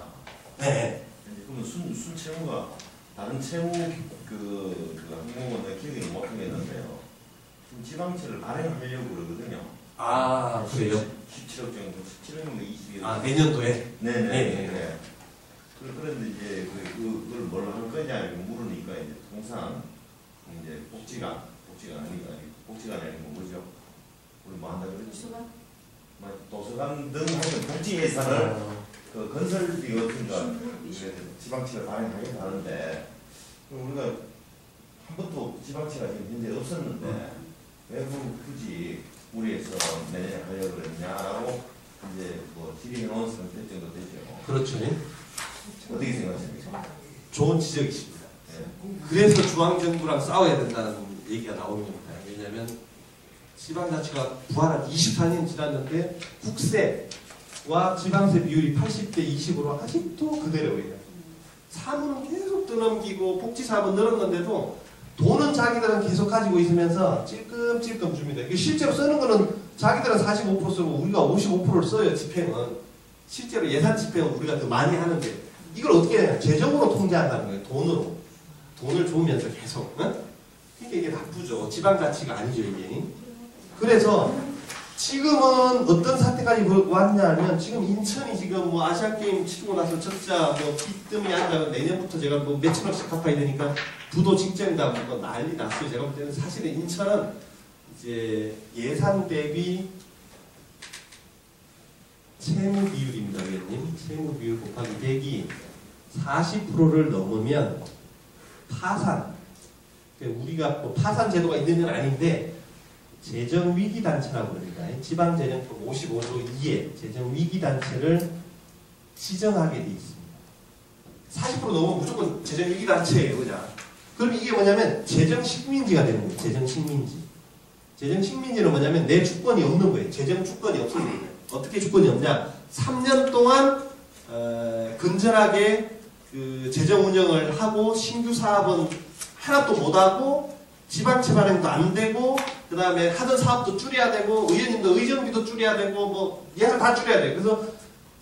네. 그러면 순 채무가 다른 채무 항공은 기억이 못 하겠는데요. 지금 지방채를 발행하려고 그러거든요. 아, 그래요? 17억 정도, 17억인가 22억. 아, 내년도에? 네네. 그런데 이제 그걸 뭘 할 거냐 이렇게 물으니까 이제 통상 이제 복지관이 아니고 뭐죠? 우리 뭐 한다 그랬지? 도서관 등 하는 복지 예산을 그 건설비 같은가 지방채를 발행하게 하는데 우리가 한 번도 지방채가 지금 현재 없었는데 왜 굳이 우리에서 내년에 하려고 그랬냐라고 이제 뭐 질의해 놓은 상태 정도 되죠. 그렇죠. 어떻게 생각하십니까? 좋은 지적이십니다. 네. 그래서 중앙정부랑 싸워야 된다는 얘기가 나오는 겁니다. 왜냐하면 지방자치가 부활한 24년 지났는데 국세와 지방세 비율이 80대 20으로 아직도 그대로예요. 사무는 계속 떠넘기고 복지사업은 늘었는데도 돈은 자기들은 계속 가지고 있으면서 찔끔찔끔 줍니다. 이게 실제로 쓰는 거는 자기들은 45% 쓰고 우리가 55%를 써요. 집행은. 실제로 예산 집행은 우리가 더 많이 하는데 이걸 어떻게 해야 재정으로 통제한다는 거예요. 돈으로. 돈을 주면서 계속. 그러니까 이게 나쁘죠. 지방자치가 아니죠. 이게. 그래서 지금은 어떤 사태까지 왔냐면 지금 인천이 지금 뭐 아시안게임 치르고 나서 적자 뭐 빚뜸이 아니라 내년부터 제가 뭐 몇천억씩 갚아야 되니까 부도 직전이다 뭐 난리 났어요. 제가 볼 때는 사실은 인천은 이제 예산 대비 채무 비율입니다. 의원님. 채무 비율 곱하기 100이 40%를 넘으면 파산. 우리가 뭐 파산 제도가 있는 건 아닌데 재정위기단체라고 합니다. 지방재정법 55조 2에 재정위기단체를 지정하게 돼 있습니다. 40% 넘으면 무조건 재정위기단체예요. 그냥. 그럼 이게 뭐냐면 재정식민지가 되는 거예요. 재정식민지. 재정식민지는 뭐냐면 내 주권이 없는 거예요. 재정 주권이 없는 거예요. 어떻게 주권이 없냐? 3년 동안 건전하게 그 재정 운영을 하고 신규 사업은 하나도 못하고 지방채 발행도 안 되고 그 다음에 하던 사업도 줄여야 되고 의원님도 의전비도 줄여야 되고 뭐 예산 다 줄여야 돼요. 그래서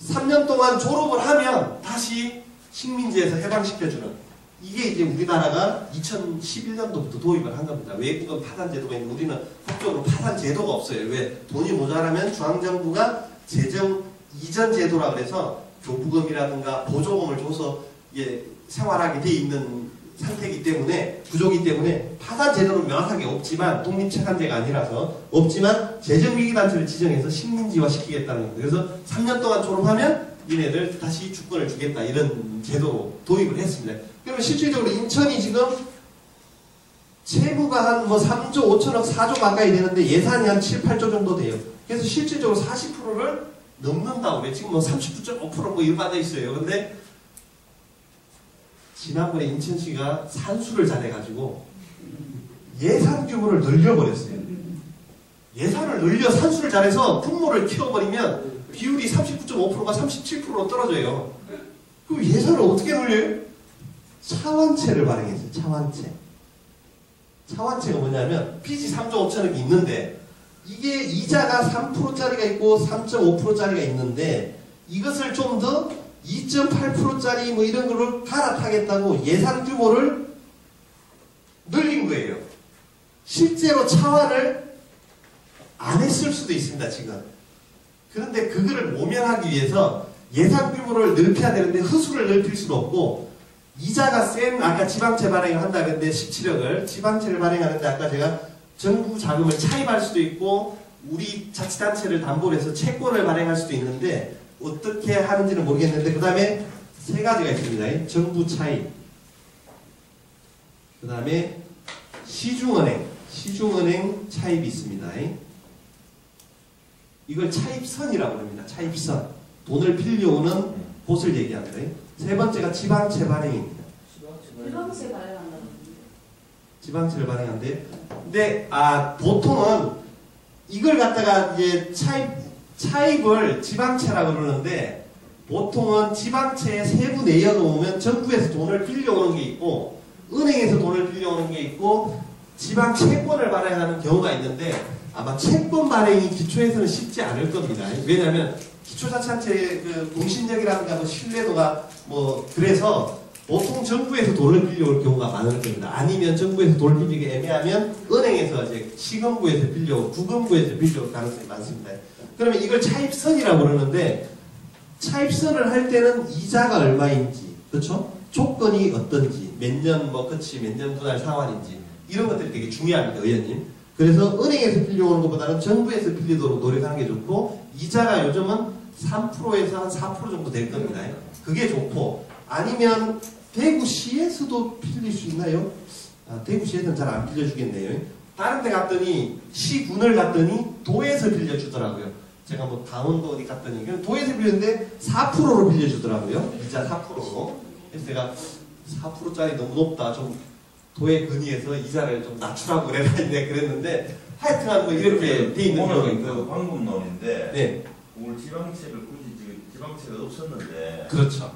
3년 동안 졸업을 하면 다시 식민지에서 해방시켜주는 이게 이제 우리나라가 2011년도부터 도입을 한 겁니다. 외국은 파산제도가 있는데 우리는 법적으로 파산제도가 없어요. 왜? 돈이 모자라면 중앙정부가 재정 이전 제도라 그래서 교부금이라든가 보조금을 줘서 생활하게 돼 있는 상태이기 때문에 구조이기 때문에 파산 제도는 명확하게 없지만 독립체산제가 아니라서 없지만 재정위기단체를 지정해서 식민지화 시키겠다는 겁니다. 그래서 3년 동안 졸업하면 얘네들 다시 주권을 주겠다 이런 제도로 도입을 했습니다. 그러면 실질적으로 인천이 지금 채무가 한 뭐 3조 5천억 4조 가까이 되는데 예산이 한 7, 8조 정도 돼요. 그래서 실질적으로 40%를 넘는다고 그래. 지금 뭐 39.5% 뭐 일반돼 있어요. 근데 지난번에 인천시가 산수를 잘해가지고 예산 규모를 늘려버렸어요. 예산을 늘려 산수를 잘해서 분모를 키워버리면 비율이 39.5%가 37%로 떨어져요. 그럼 예산을 어떻게 늘려요? 차환채를 발행했어요. 차환채. 차환채가 뭐냐면 빚이 3조 5천억이 있는데 이게 이자가 3%짜리가 있고 3.5%짜리가 있는데 이것을 좀 더 2.8%짜리 뭐 이런 거를 갈아타겠다고 예산 규모를 늘린 거예요. 실제로 차환을 안 했을 수도 있습니다, 지금. 그런데 그거를 모면하기 위해서 예산 규모를 넓혀야 되는데 허수를 넓힐 수도 없고 이자가 센 아까 지방채 발행을 한다 그랬는데 17억을 지방채를 발행하는데 아까 제가 정부 자금을 차입할 수도 있고 우리 자치단체를 담보로 해서 채권을 발행할 수도 있는데 어떻게 하는지는 모르겠는데 그 다음에 세 가지가 있습니다. 정부 차입, 그 다음에 시중은행 차입이 있습니다. 이걸 차입선이라고 합니다. 차입선. 돈을 빌려오는 곳을 얘기합니다. 세 번째가 지방채 발행입니다. 지방세 발행한다는 지방채를 발행하는데, 근데 보통은 이걸 갖다가 이제 차입을 지방채라고 그러는데, 보통은 지방채에 세부 내역을 보면 정부에서 돈을 빌려오는 게 있고, 은행에서 돈을 빌려오는 게 있고, 지방 채권을 발행하는 경우가 있는데, 아마 채권 발행이 기초에서는 쉽지 않을 겁니다. 왜냐하면 기초자치단체의 그 공신력이라든가 뭐 신뢰도가 뭐 그래서 보통 정부에서 돈을 빌려올 경우가 많을 겁니다. 아니면 정부에서 돈을 빌리기 애매하면 은행에서 이제 시금구에서 빌려오고 구금구에서 빌려올 가능성이 많습니다. 그러면 이걸 차입선이라고 그러는데, 차입선을 할 때는 이자가 얼마인지, 그렇죠? 조건이 어떤지, 몇 년 뭐 끝이 몇 년 분할 상환인지 이런 것들이 되게 중요합니다, 의원님. 그래서 은행에서 빌려오는 것보다는 정부에서 빌리도록 노력하는 게 좋고, 이자가 요즘은 3%에서 한 4% 정도 될 겁니다. 그게 좋고, 아니면 대구시에서도 빌릴 수 있나요? 대구시에서는 잘 안 빌려주겠네요. 다른 데 갔더니, 시군을 갔더니 도에서 빌려주더라고요. 제가 뭐 강원도 어디 갔더니 도에서 빌렸는데 4%로 빌려주더라고요. 이자 4%로. 그래서 제가 4%짜리 너무 높다. 좀 도에 근위해서 이자를 좀 낮추라고 그랬는데 하여튼간 뭐 이렇게 돼 있는 경우가 있고. 그 방법론인데 네. 오늘 지방채를 굳이 지방채가 없었는데 그렇죠.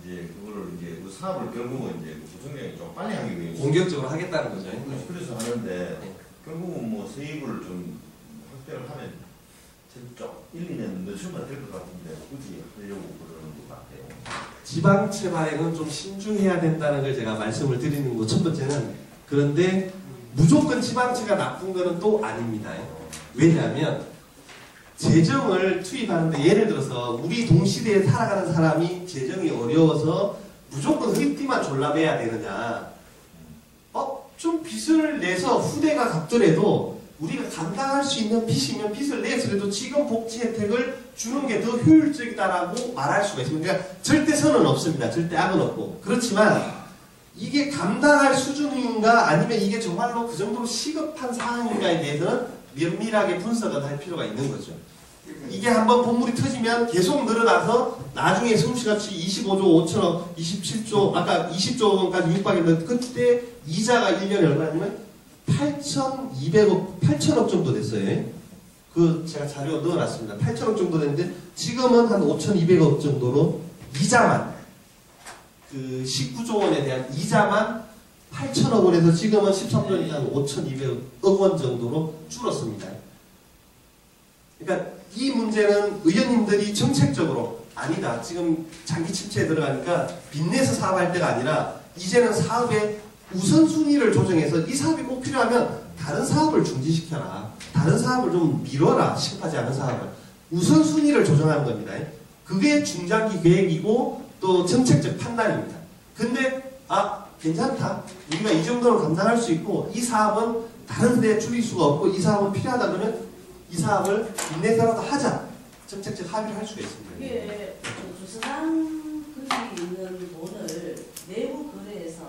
이제 그거를 이제 그 사업을 결국은 이제 구청장이 좀 빨리 하기 위해 공격적으로 하겠다는 거죠. 그래서 하는데 네. 결국은 뭐 세입을 좀 확대를 하면 좀 1, 2년 늦추면 될 것 같은데 굳이 하려고 그러는 것 같아요. 지방채 발행은 좀 신중해야 된다는 걸 제가 말씀을 드리는 거 첫 번째는. 그런데 무조건 지방채가 나쁜 거는 또 아닙니다. 왜냐하면 재정을 투입하는데, 예를 들어서 우리 동시대에 살아가는 사람이 재정이 어려워서 무조건 흐리띠만 졸라매야 되느냐, 좀 빚을 내서 후대가 갚더라도 우리가 감당할 수 있는 빚이면 빚을 내서라도 지금 복지 혜택을 주는 게 더 효율적이다라고 말할 수가 있습니다. 그러니까 절대 선은 없습니다. 절대 악은 없고. 그렇지만 이게 감당할 수준인가 아니면 이게 정말로 그 정도로 시급한 사항인가에 대해서는 면밀하게 분석을 할 필요가 있는 거죠. 이게 한번 본물이 터지면 계속 늘어나서 나중에 성씨같이 25조 5천억, 27조, 아까 20조 원까지 육박했는데 그때 이자가 1년에 얼마냐면 8,200억 정도 됐어요. 그 제가 자료 넣어놨습니다. 8천억 정도 됐는데 지금은 한 5,200억 정도로 이자만, 그 19조 원에 대한 이자만 8천억 원에서 지금은 13조니까 한 5,200억 원 정도로 줄었습니다. 그러니까 이 문제는 의원님들이 정책적으로 아니다, 지금 장기 침체에 들어가니까 빚내서 사업할 때가 아니라 이제는 사업의 우선순위를 조정해서 이 사업이 꼭 필요하면 다른 사업을 중지시켜라, 다른 사업을 좀 미뤄라, 시급하지 않은 사업을. 우선순위를 조정하는 겁니다. 그게 중장기 계획이고 또 정책적 판단입니다. 근데 괜찮다, 우리가 이 정도로 감당할 수 있고 이 사업은 다른 데 줄일 수가 없고 이 사업은 필요하다 그러면 이 사업을 빚내서라도 하자, 정책적 합의를 할 수가 있습니다. 이게 주스당 거기 있는 돈을 내부 거래에서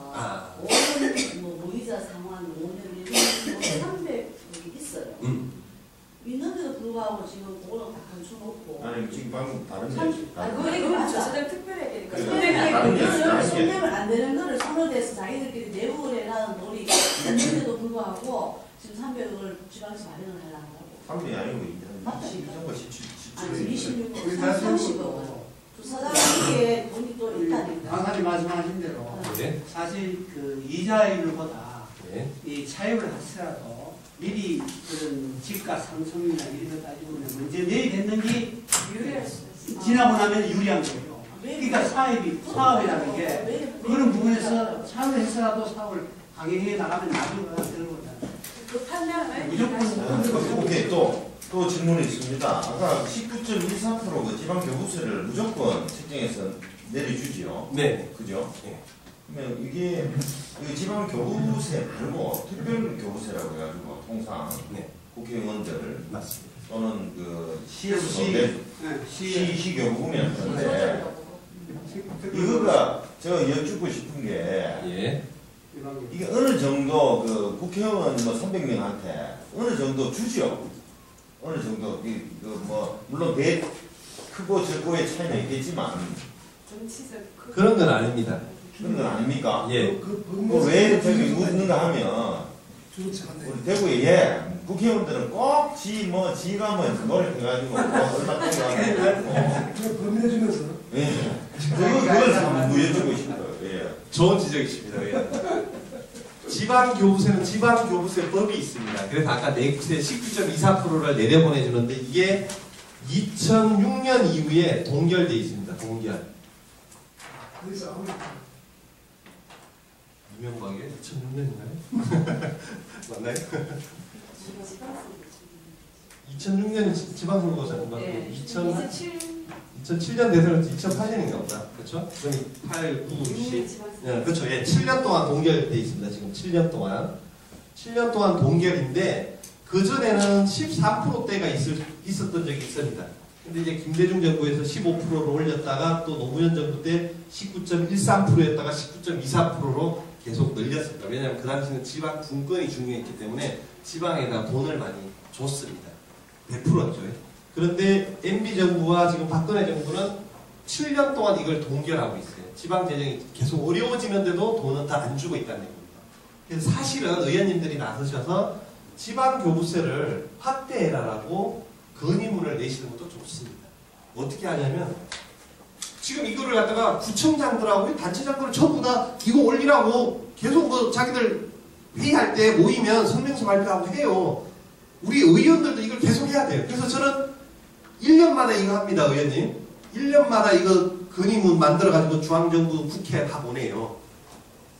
5년 무이자 상환 5년 1년 300이 있어요. 있는데도 불구하고 지금 그거는 다 감춰놓고. 아니 지금 방금 다른 그건 주스당 특별회계니까. 손대면 안 되는 거를 선호돼서 자기들끼리 내부 거래라는 돈이 있는데도 불구하고 지금 300억을 지방에서 마련을 하려고 하고. 300이 아니고 맞다. 17, 26억, 30억. 주사장에게 돈이 또 있다니까. 강사님 말씀하신 대로 네. 사실 그 이자율보다 네. 이 차입을 하시더라도 미리 그런 집가 상승이나 이런 거 따지고 보면 문제 내이 됐는 게 유리할 수 있어. 지나고 나면 유리한 거예요. 그러니까 사업이라는 게 그런 부분에서 사업을 해서라도 사업을 강행해 나가면 나중에 되는 거잖아요. 그 판단을 무조건. 오케이, 또 질문이 있습니다. 아까 19.14% 그 지방 교부세를 무조건 책정해서 내려주지요. 네. 그죠? 네. 그러면 이게 그 지방 교부세 말고 특별 교부세라고 해가지고 통상 네. 국회의원들 맞습니다. 또는 그 시에서 시. 시 교부면 근데 이거가 제가 여쭙고 싶은 게 예. 이게 어느 정도 그 국회의원 뭐 300명한테 어느 정도 주죠. 어느 정도 뭐 물론 크고 적고의 차이는 있겠지만 정치적 그런 건 아닙니다. 그런 건 아닙니까? 예. 왜 저기 묻는가 하면 우리 대구에 국회의원들은 꼭 지가 그걸 해가지고 얼마 땡겨가지고 범인해주면서 예. 그걸 참 여쭈고 싶어요. 예. 좋은 지적이십니다. 예. 지방교부세는 지방교부세법이 있습니다. 그래서 아까 내구세 19.24%를 내려보내주는데 이게 2006년 이후에 동결돼 있습니다. 동결. 거기서 아무리 이명박에 2006년인가요? 맞나요? 2006년이 지방선거잖아요. 네. 2007년 대선은 2008년인가 보다. 그렇죠? 그럼 8, 9, 10. 네, 그렇죠. 예, 7년 동안 동결돼 있습니다. 지금 7년 동안. 7년 동안 동결인데 그전에는 13%대가 있었던 적이 있습니다. 근데 이제 김대중 정부에서 15%로 올렸다가 또 노무현 정부 때 19.13%였다가 19.24%로 계속 늘렸습니다. 왜냐하면 그 당시는 지방 분권이 중요했기 때문에 지방에다 돈을 많이 줬습니다. 100%였죠. 그런데 MB 정부와 지금 박근혜 정부는 7년 동안 이걸 동결하고 있어요. 지방 재정이 계속 어려워지는데도 돈은 다 안 주고 있다는 얘기입니다. 그래서 사실은 의원님들이 나서셔서 지방 교부세를 확대해라라고 건의문을 내시는 것도 좋습니다. 어떻게 하냐면 지금 이거를 갖다가 구청장들하고 단체장들을 전부 다 이거 올리라고 계속 뭐 자기들 회의할 때 모이면 성명서 발표하고 해요. 우리 의원들도 이걸 계속 해야 돼요. 그래서 저는 1년마다 이거 합니다, 의원님. 1년마다 이거 건의문 만들어가지고 중앙정부 국회에 다 보내요.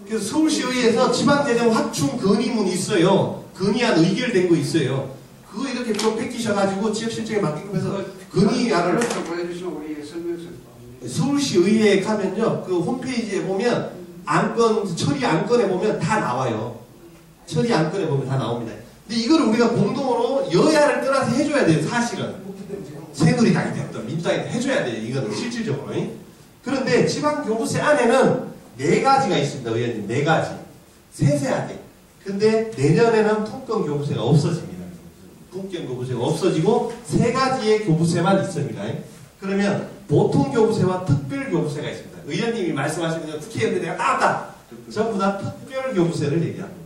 그래서 서울시의회에서 지방재정 확충 건의문이 있어요. 건의안 의결된 거 있어요. 그거 이렇게 좀 뺏기셔가지고 지역실정에 맡기고 해서 건의안을 보내주시면 우리 설명서 서울시의회에 가면요. 그 홈페이지에 보면 안건, 처리 안건에 보면 다 나와요. 처리 안건에 보면 다 나옵니다. 근데 이거를 우리가 공동으로 여야를 떠나서 해줘야 돼요. 사실은. 새누리당이 됐든 민주당이 해줘야 돼요. 이거는 실질적으로. 그런데 지방교부세 안에는 4가지가 있습니다. 의원님. 4가지. 세세하게. 근데 내년에는 통건교부세가 없어집니다. 통건교부세가 없어지고 3가지의 교부세만 있습니다. 그러면 보통교부세와 특별교부세가 있습니다. 의원님이 말씀하시는 건 국회의원들이 내가 따왔다. 전부 다 특별교부세를 얘기합니다.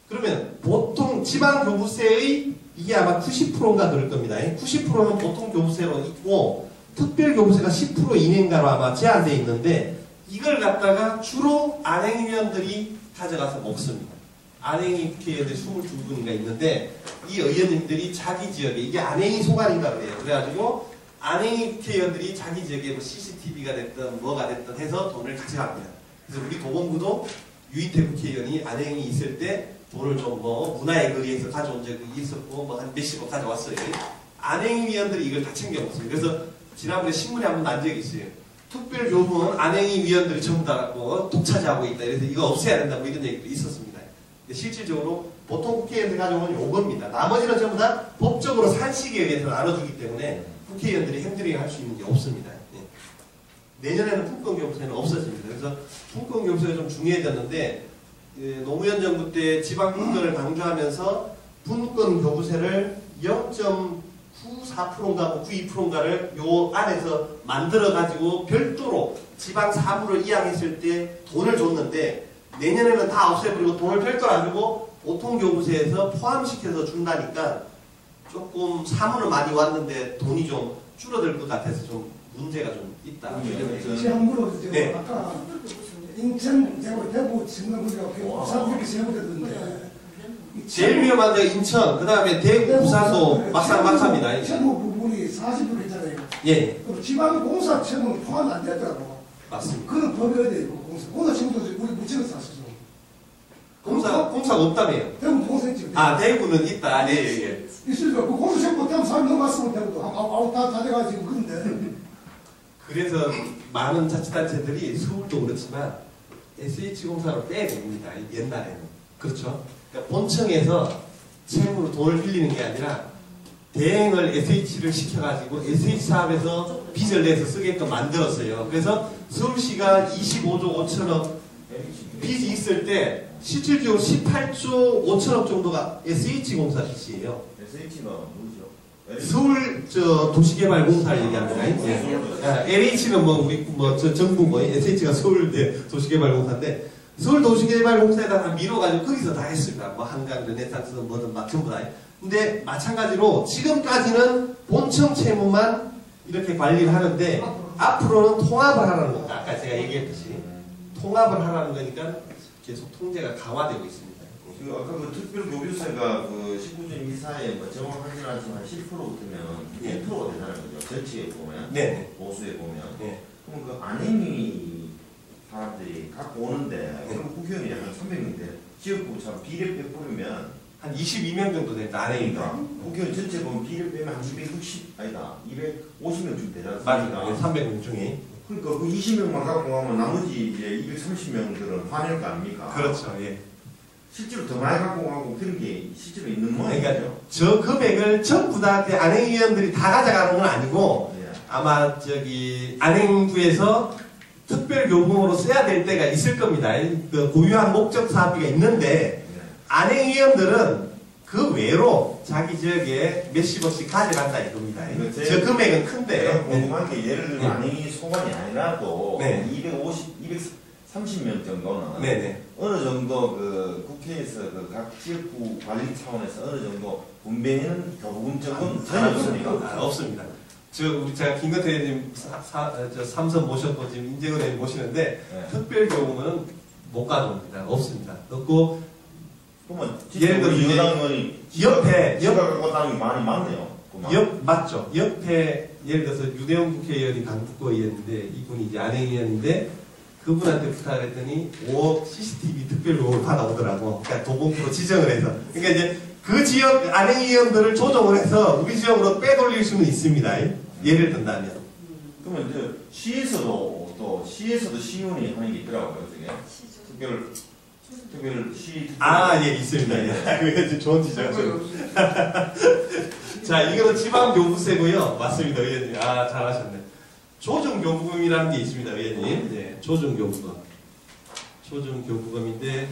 그러면 보통 지방교부세의 이게 아마 90%인가 그럴 겁니다. 90%는 보통교부세로 있고 특별교부세가 10% 이내인가로 아마 제한되어 있는데 이걸 갖다가 주로 안행위원들이 가져가서 먹습니다. 안행위 국회의원들이 22분인가 있는데 이 의원님들이 자기 지역에 이게 안행위 소관인가 그래요. 그래가지고 안행위 국회의원들이 자기 지역에 뭐 CCTV가 됐든 뭐가 됐든 해서 돈을 가져갑니다. 그래서 우리 도봉구도 유이태 국회의원이 안행위 있을 때 돈을 좀 뭐 문화의 거리에서 가져온 적이 있었고 뭐 한 몇십억 가져왔어요. 안행위원들이 이걸 다 챙겨 먹습니다. 그래서 지난번에 신문에 한번 난 적이 있어요. 특별교부는 안행위위원들이 전부 다 뭐 독차지하고 있다. 그래서 이거 없애야 된다. 뭐 이런 얘기도 있었습니다. 실질적으로 보통 국회의원들이 가져오는 요겁니다. 나머지는 전부 다 법적으로 산식에 의해서 나눠주기 때문에 국회의원들이 핸들링 할 수 있는 게 없습니다. 내년에는 품권교부세는 없어집니다. 그래서 품권교부세가 좀 중요해졌는데 노무현 정부 때 지방분권을 강조하면서 분권교부세를 0.94%인가 92%인가를 요 안에서 만들어가지고 별도로 지방 사무를 이양했을 때 돈을 줬는데 내년에는 다 없애버리고 돈을 별도로 안 주고 보통교부세에서 포함시켜서 준다니까 조금 사무는 많이 왔는데 돈이 좀 줄어들 것 같아서 좀 문제가 좀 있다. 제가 물어보세요. 네. 아까 인천, 대구, 진강구가 부산 이렇게 세우던데 제일 위험한 데가 인천, 그 다음에 대구, 부산도 막상막합니다. 채무 부분이 40% 있잖아요. 예, 그럼 지방 공사 채무는 포함 안 되더라고. 맞습니다. 그건 법이 어디에 있고 공사 채무도 우리 묻지는 사실은. 공사가 없다며요. 대구 공사 있지. 아, 대구는 있다. 네, 예. 있으니까 그 공사 채무 때문에 사람 넘어갔으면 대구도 아우 다 돼가지고 그런데. 그래서 많은 자치단체들이 서울도 그렇지만 SH공사로 빼냅니다. 옛날에는. 그렇죠. 그러니까 본청에서 채무로 돈을 빌리는 게 아니라 대행을 SH를 시켜가지고 SH 사업에서 빚을 내서 쓰게끔 만들었어요. 그래서 서울시가 25조 5천억 빚이 있을 때 실질적으로 18조 5천억 정도가 SH공사 빚이에요. SH가 뭐죠? 서울 도시개발공사를 얘기합니다. LH는 뭐 우리 정부 SH가 서울 도시개발공사인데 서울 도시개발공사에다 다 밀어가지고 거기서 다 했습니다. 뭐 한강 르네상스 뭐든 막 전부 다. 근데 마찬가지로 지금까지는 본청 채무만 이렇게 관리를 하는데 앞으로는 통합을 하라는 겁니다. 아까 제가 얘기했듯이 통합을 하라는 거니까 계속 통제가 강화되고 있습니다. 그 아까 그 특별교류세가 그 19년 이사에 뭐 정확하진 않지만 10%부터면 1%가 되잖아요. 그죠? 전체에 보면 네. 보수에 보면 네. 그럼 그 안행이 사람들이 갖고 오는데 그럼 국회의원이 한 300명인데 지역구 참 비례 빼버리면 한 22명 정도 된다. 안에니까. 국회의원 전체 보면 비례 빼면 한 260 아니다 250명쯤 되지 않습니까? 맞아요. 300명 중에. 그러니까 그 20명만 갖고 가면 나머지 이제 230명들은 화낼 거 아닙니까? 그렇죠. 예. 실제로 더 많이 갖고 가고 그런 게 실제로 있는 모양이죠. 그러니까 저 금액을 전부 다 그 안행위원들이 다 가져가는 건 아니고 예. 아마 안행부에서 특별교부금으로 써야 될 때가 있을 겁니다. 그 고유한 목적 사업비가 있는데 예. 안행위원들은 그 외로 자기 지역에 몇십억씩 가져간다 이겁니다. 그러니까 저 금액은 제가 큰데. 궁금한 게 예를 들면 안행이 소관이 아니라도 네. 230명 정도는 네네. 어느 정도 그 국회에서 그 각 지역구 관리 차원에서 어느 정도 분배하는 교부금적은 전혀 없습니까? 없습니다. 제가 김건태 의원님 삼선 모셨고 지금 인재근 의원 모시는데 네. 특별교부금은 못 가져옵니다. 없습니다. 없고 그러면 예를 들어 이제 여당 의원이 옆에 지가 갖고 다는 게 많이 많네요. 맞죠. 옆에 예를 들어서 유대용 국회의원이 강북구의원인데 이분이 이제 안행위원인데 그분한테 부탁을 했더니 5억 CCTV 특별교부를 받아오더라고. 그러니까 도봉구로 지정을 해서. 그러니까 이제 그 지역 안행위원들을 조정을 해서 우리 지역으로 빼돌릴 수는 있습니다. 예를 든다면. 그러면 이제 시에서도 시의원이 하는 게 있더라고요. 그게 특별 시 예, 있습니다. 그게 이제 좋은 지적이죠. 자, 이거는 지방교부세고요. 맞습니다, 의원님. 잘하셨네. 조정교부금이라는 게 있습니다, 의원님. 네, 조정교부금. 조정교부금인데,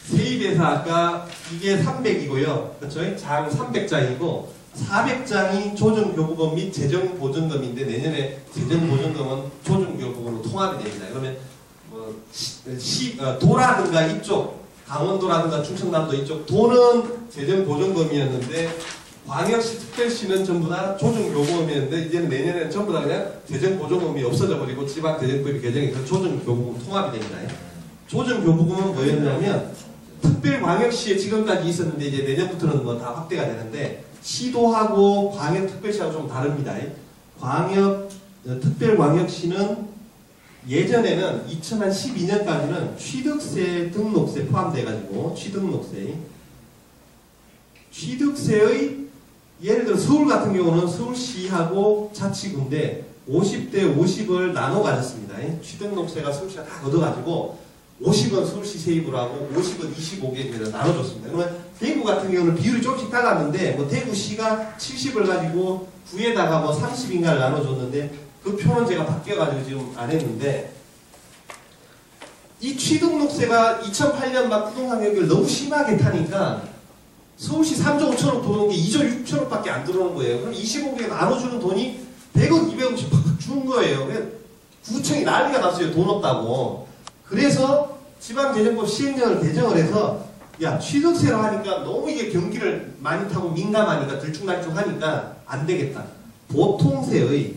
세입에서 아까 이게 300이고요. 그렇죠? 장 300장이고, 400장이 조정교부금 및 재정보증금인데, 내년에 재정보증금은 조정교부금으로 통합이 됩니다. 그러면, 도라든가 이쪽, 강원도라든가 충청남도 이쪽, 도는 재정보증금이었는데, 광역시 특별시는 전부 다 조정교부금이었는데 이제는 내년에는 전부 다 그냥 재정보증금이 없어져 버리고 지방재정법이 개정해서 조정교부금 통합이 됩니다. 조정교부금은 뭐였냐면 특별광역시에 지금까지 있었는데 이제 내년부터는 뭐 다 확대가 되는데 시도하고 광역특별시하고 좀 다릅니다. 특별광역시는 예전에는 2012년까지는 취득세, 등록세 포함돼가지고 취득세의 예를 들어 서울 같은 경우는 서울시하고 자치구인데 50대 50을 나눠 가졌습니다. 취등록세가 서울시가 다 걷어가지고 50은 서울시 세입을 하고 50은 25개입니다. 나눠줬습니다. 그러면 대구 같은 경우는 비율이 조금씩 달랐는데 뭐 대구시가 70을 가지고 구에다가 뭐 30인가를 나눠줬는데 그 표는 제가 바뀌어가지고 지금 안 했는데 이 취등록세가 2008년 막 부동산 경기를 너무 심하게 타니까 서울시 3조 5천억 들어오는 게 2조 6천억밖에 안 들어오는 거예요. 그럼 25개에 나눠주는 돈이 100억, 200억씩 팍 주는 거예요. 구청이 난리가 났어요. 돈 없다고. 그래서 지방재정법 시행령을 개정을 해서 야 취득세로 하니까 너무 이게 경기를 많이 타고 민감하니까 들쭉날쭉하니까 안 되겠다. 보통세의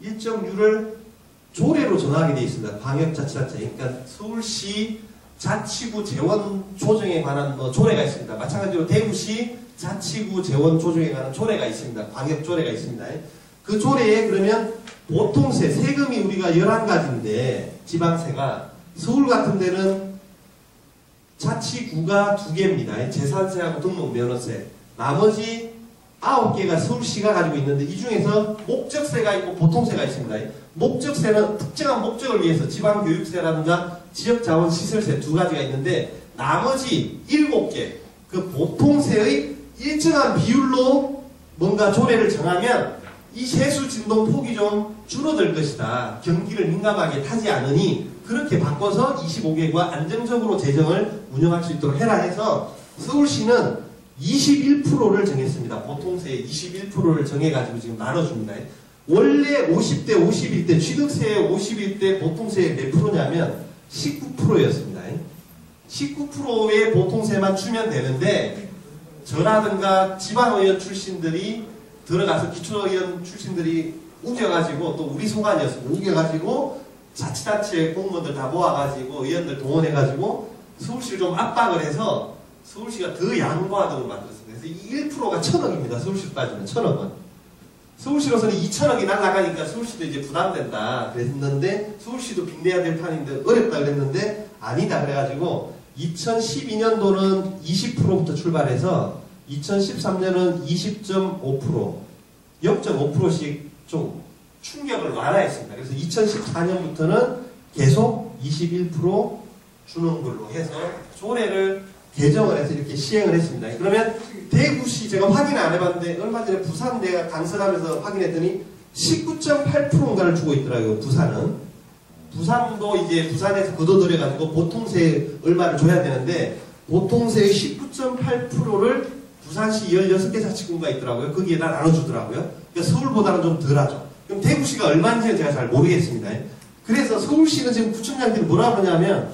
일정률을 조례로 정하게 되어 있습니다. 광역자치단체. 그러니까 서울시 자치구 재원 조정에 관한 조례가 있습니다. 마찬가지로 대구시 자치구 재원 조정에 관한 조례가 있습니다. 광역 조례가 있습니다. 그 조례에 그러면 보통세, 세금이 우리가 11가지인데 지방세가 서울 같은 데는 자치구가 2개입니다. 재산세하고 등록면허세. 나머지 9개가 서울시가 가지고 있는데 이 중에서 목적세가 있고 보통세가 있습니다. 목적세는 특정한 목적을 위해서 지방교육세라든가 지역자원시설세 2가지가 있는데 나머지 7개 그 보통세의 일정한 비율로 뭔가 조례를 정하면 이 세수 진동 폭이 좀 줄어들 것이다. 경기를 민감하게 타지 않으니 그렇게 바꿔서 25개가 안정적으로 재정을 운영할 수 있도록 해라 해서 서울시는 21%를 정했습니다. 보통세의 21%를 정해가지고 지금 나눠줍니다. 원래 50대 51대 취득세 51대 보통세 몇 프로냐면 19%였습니다. 19%의 보통세만 주면 되는데 저라든가 지방의원 출신들이 들어가서 기초의원 출신들이 우겨가지고 또 우리 소관이었습니다. 우겨가지고 자치단체 공무원들 다 모아가지고 의원들 동원해가지고 서울시를 좀 압박을 해서 서울시가 더 양보하도록 만들었습니다. 그래서 이 1%가 1,000억입니다. 서울시로 따지면 1,000억은. 서울시로서는 2,000억이 날아가니까 서울시도 이제 부담된다 그랬는데 서울시도 빚내야 될 판인데 어렵다 그랬는데 아니다 그래가지고 2012년도는 20%부터 출발해서 2013년은 20.5% 0.5%씩 좀 충격을 완화했습니다. 그래서 2014년부터는 계속 21% 주는 걸로 해서 조례를 개정을 해서 이렇게 시행을 했습니다. 그러면 대구시 제가 확인 안 해봤는데 얼마 전에 부산 내가 강설하면서 확인했더니 19.8%인가를 주고 있더라고요. 부산은. 부산도 이제 부산에서 거둬들여가지고 보통세 얼마를 줘야 되는데 보통세의 19.8%를 부산시 16개 자치구가 있더라고요. 거기에다 나눠주더라고요. 그러니까 서울보다는 좀 덜하죠. 그럼 대구시가 얼마인지는 제가 잘 모르겠습니다. 그래서 서울시는 지금 구청장들이 뭐라 그러냐면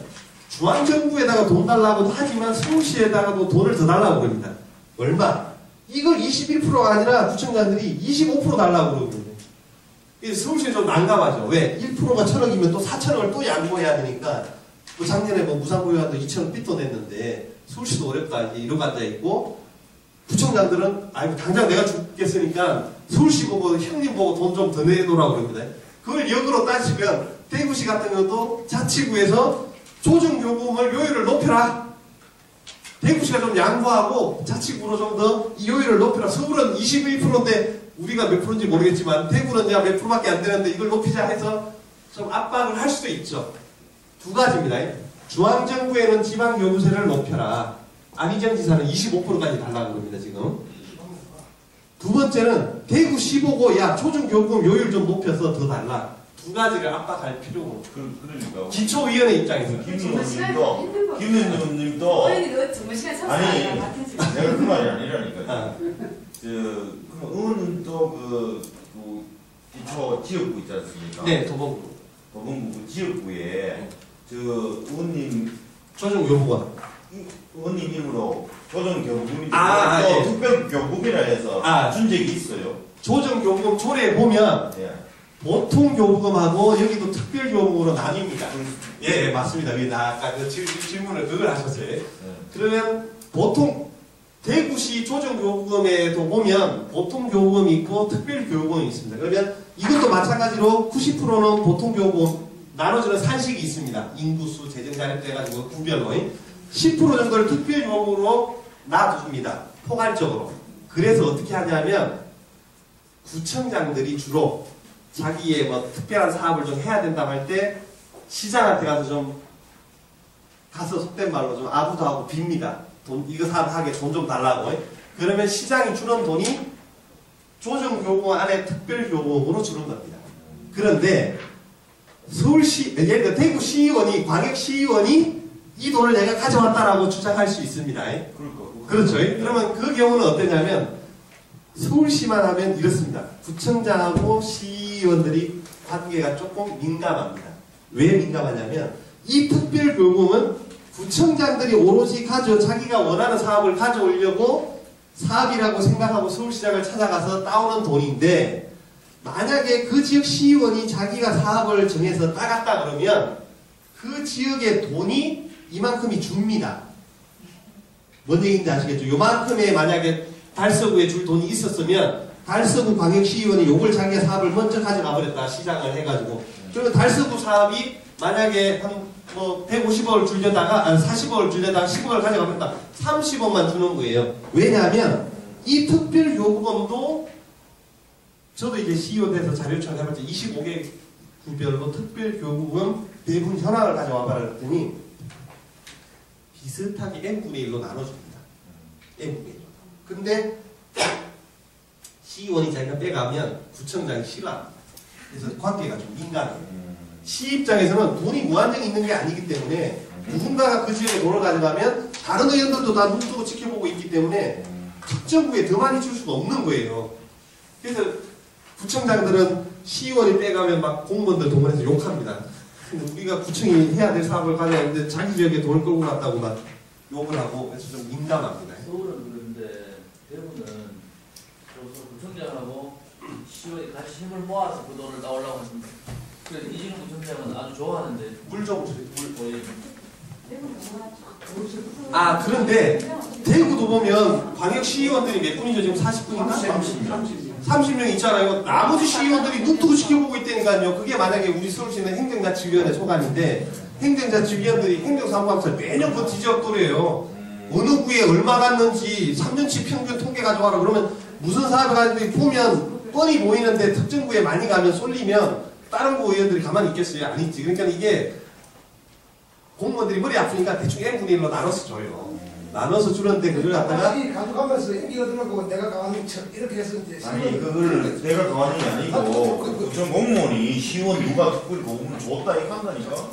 중앙정부에다가 돈 달라고도 하지만 서울시에다가도 돈을 더 달라고 그럽니다. 얼마? 이걸 21%가 아니라 구청장들이 25% 달라고 그러거든요. 서울시는 좀 난감하죠. 왜? 1%가 1,000억이면 또 4,000억을 또 양보해야 되니까 또 작년에 뭐 무상부여관도 2,000억 빚어냈는데 서울시도 어렵다 이러고 앉아있고 구청장들은 아이고 당장 내가 죽겠으니까 서울시 보고 형님 보고 돈 좀 더 내놓으라고 그럽니다. 그걸 역으로 따지면 대구시 같은 것도 자치구에서 조정요금을 요율을 높여라. 대구시가 좀 양보하고 자치구로 좀 더 이 요율을 높여라. 서울은 21%인데 우리가 몇 프로인지 모르겠지만 대구는 야 몇 프로밖에 안 되는데 이걸 높이자 해서 좀 압박을 할 수도 있죠. 두 가지입니다. 중앙정부에는 지방요구세를 높여라. 안희정 지사는 25%까지 달라고 합니다. 지금. 두 번째는 대구시 보고 야 조정요금 요율 좀 높여서 더 달라. 두 가지를 압박할 필요가 없죠. 그러니까 기초위원회 입장에서 김의원님도 어린이도 정말 시간 아니 참석하니까 같은 집. 내가 그 말이 아니라니까. 그럼 의원님도 그 기초 지역구 있지 않습니까? 네, 도봉구. 도봉구 지역구에 저 의원님 조정요구가 의원님 이름으로 조정교부금이 아, 또 예. 특별교부금이라 해서 준 적이 있어요. 조정요금 조례에 보면 예. 보통요금하고 여기도 특별요금으로 나뉩니다. 예, 맞습니다. 아까 그 질문을 그걸 하셨어요. 예. 그러면 보통 대구시 조정요금에도 보면 보통요금이 있고 특별요금이 있습니다. 그러면 이것도 마찬가지로 90%는 보통요금 나눠주는 산식이 있습니다. 인구수, 재정자립 돼가지고 구별로 10% 정도를 특별요금으로 놔줍니다. 포괄적으로. 그래서 어떻게 하냐면 구청장들이 주로 자기의 뭐 특별한 사업을 좀 해야 된다고 할 때 시장한테 가서 좀 가서 속된 말로 좀 아부도 하고 빕니다. 돈 이거 사업하게 돈 좀 달라고. 그러면 시장이 주는 돈이 조정요금 안에 특별요금으로 주는 겁니다. 그런데 서울시 예를 들어 대구시의원이 광역시의원이 이 돈을 내가 가져왔다라고 주장할 수 있습니다. 그렇죠. 그러면 그 경우는 어떠냐면 서울시만 하면 이렇습니다. 구청장하고 시의원들이 관계가 조금 민감합니다. 왜 민감하냐면 이 특별요금은 구청장들이 오로지 자기가 원하는 사업을 가져오려고 사업이라고 생각하고 서울시장을 찾아가서 따오는 돈인데 만약에 그 지역 시의원이 자기가 사업을 정해서 따갔다 그러면 그 지역의 돈이 이만큼이 줍니다. 뭔 얘기인지 아시겠죠? 요만큼의 만약에 달서구에 줄 돈이 있었으면 달서구 광역시의원이 요걸 자기가 사업을 먼저 가져가 버렸다. 시장을 해가지고. 그러면 달서구 사업이 만약에 한 뭐 150억을 줄려다가 40억을 줄려다가 10억을 가져가 버렸다. 30억만 주는 거예요. 왜냐하면 이 특별요금도 저도 이제 CEO 돼서 자료 요청을 해봤죠. 25개 구별로 특별요금 배분 현황을 가져와 봐라 그랬더니 비슷하게 n분의 1로 나눠줍니다. M이에요. 근데 시의원이 자기가 빼가면 구청장이 싫어합니다. 그래서 관계가 좀 민감해요. 시 입장에서는 돈이 무한정이 있는 게 아니기 때문에 누군가가 그 지역에 돈을 가져가면 다른 의원들도 다 눈 뜨고 지켜보고 있기 때문에 특정구에 더 많이 줄 수가 없는 거예요. 그래서 구청장들은 시의원이 빼가면 막 공무원들 동원해서 욕합니다. 근데 우리가 구청이 해야 될 사업을 가져야 하는데 자기 지역에 돈을 끌고 갔다고 막 욕을 하고 그래서 좀 민감합니다. 서울은 그런데 대구는 구청장하고 시의원이 같이 힘을 모아서 그 돈을 나오려고 하는데 그래서 이진우 구청장은 아주 좋아하는데 물 좀 주세요. 물. 아, 그런데 대구도 보면 광역 시의원들이 몇 분이죠? 지금 40분인가? 30명 있잖아요. 나머지 시의원들이 눈 뜨고 지켜보고 있다니까요. 그게 만약에 우리 서울시는 행정자치위원회 소관인데 행정자치위원들이 행정사무감사 매년 그 지적도래요. 어느 구에 얼마 갔는지 3년치 평균 통계 가져와라 그러면 무슨 사업을 가는지 보면 뻔히 보이는데 특정 구에 많이 가면 쏠리면 다른 구 의원들이 가만히 있겠어요? 안 있지. 그러니까 이게 공무원들이 머리 아프니까 대충 N분의 1로 나눠서 줘요. 나눠서 주는데 그걸 갖다가 가져가면서 이거 들어가고 내가 가는 척 이렇게 해서 이제 아니 그걸 내가 가는 게 아니고 구청 공무원이 시의원 누가 특별히 공무원 줬다 이렇게 한다니까.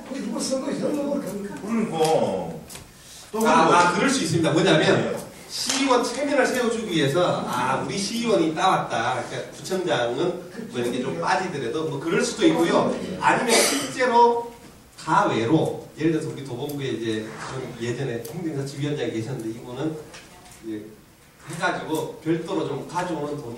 그게 누구 선거에 선거를 그러니까 또 그럴 수 있습니다. 뭐냐면 시의원 체면을 세워주기 위해서 우리 시의원이 따왔다. 그러니까 구청장은 뭐 이렇게 좀 빠지더라도 뭐 그럴 수도 있고요. 아니면 실제로 가외로 예를 들어서 우리 도봉구에 이제 좀 예전에 행정자치위원장이 계셨는데 이분은 이제 해가지고 별도로 좀 가져오는 돈이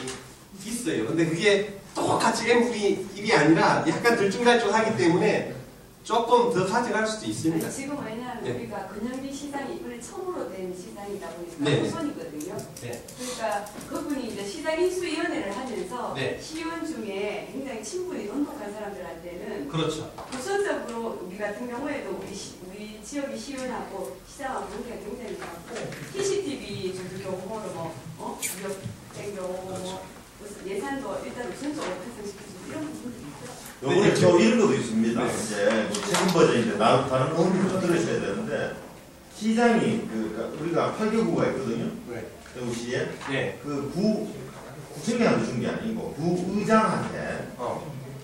있어요. 근데 그게 똑같이 N분의 1이 아니라 약간 들쭉날쭉하기 때문에 조금 더 가져갈 수도 있습니다. 지금 왜냐하면 네. 우리가 권영기 시장이 이번에 처음으로 된 시장이다 보니까 네. 후손이거든요. 네. 그러니까 그분이 이제 시장 인수위원회를 하면서 네. 시의원 중에 굉장히 친분이 돈독한 사람들한테는 그렇죠. 우선적으로 우리 같은 경우에도 우리 지역의 시의원하고 시장하고 관계가 굉장히 좋고 CCTV 경보로 무역 땡겨 무슨 예산도 일단 우선적으로 편성시켜주고 이런 부분들이 있더라고요. 요번에 저 이런 것도 있습니다. 이제 뭐 최근 버전인데 다른 의원님도 들으셔야 되는데 시장이 우리가 8개구가 있거든요. 네. 대구시에 네. 그 구청장한테 준 게 아니고 구의장한테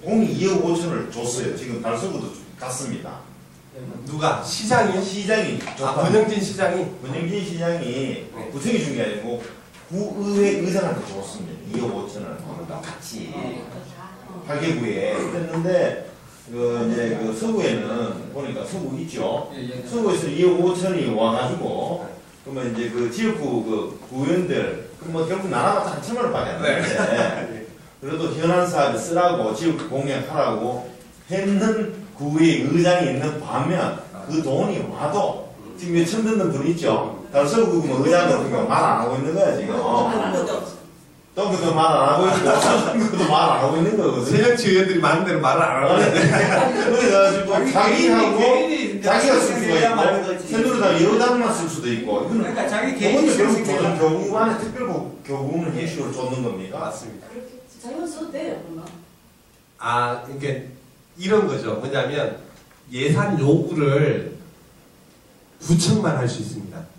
공이 2억 5천을 줬어요. 지금 달서구도 갔습니다. 누가? 시장이요? 시장이 권영진 시장이? 권영진 시장이 구청이 준 게 아니고 구의회 의장한테 줬습니다. 2억 5천을 같이 8개구에 그랬는데 이제 그 서구에는 보니까 서구 있죠. 서구에서 2억 5천이 와가지고 그러면 이제 그 지역구 그 구의원들 뭐 결국 나라가 한 1,000만 원밖에 안 되는데 그래도 현안 사업에 쓰라고 지역 공약하라고 했는 구의 의장이 있는 반면 그 돈이 와도 지금 처음 듣는 분 있죠. 달서구 뭐 의장 같은 거 말 안 하고 있는 거야 지금. 또 그도 말 안 하고 있고 그도 말 안 하고 있는 거거든. 새정치 의원들이 많은 대로 말을 안 하고 있는데 그래가지고 자기가 쓸 수가 있고 새누리당 여당만 쓸 수도 있고 이거는 그러니까 자기 개인이 그거는 결국 생각해요. 조선 교부관에 특별교부금을 해시로 줬는 겁니까? 맞습니다. 자기만 써도 돼요, 그러면. 그러니까 이런 거죠. 뭐냐면 예산 요구를 구청만 할 수 있습니다.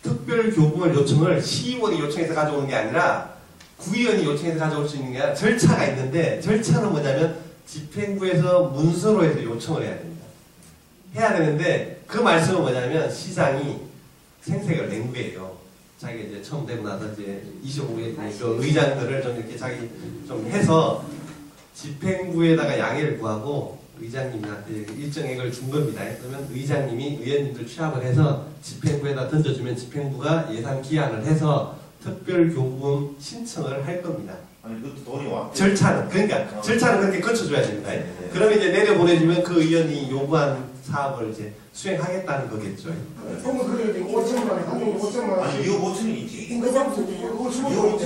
특별 교부금 요청을 시의원이 요청해서 가져오는 게 아니라 구의원이 요청해서 가져올 수 있는 게 아니라 절차가 있는데 절차는 뭐냐면 집행부에서 문서로 해서 요청을 해야 됩니다. 해야 되는데 그 말씀은 뭐냐면 시장이 생색을 낸 거예요. 자기가 이제 처음 되고 나서 이제 25개 그 의장들을 좀 이렇게 자기 좀 해서 집행부에다가 양해를 구하고 의장님한테 일정액을 준 겁니다. 그러면 의장님이 의원님들 취합을 해서 집행부에다 던져주면 집행부가 예산 기한을 해서 특별교부금 신청을 할 겁니다. 아니 그것도 돈이 왔대. 절차는 그러니까 절차는 그렇게 거쳐줘야 됩니다. 네. 그러면 이제 내려보내주면 그 의원이 요구한 사업을 이제 수행하겠다는 거겠죠. 그러면 그게 5천만 원, 한국 5천만 원. 아니 2억 5천이 있지. 임금상도 그거 2억 주고 있대.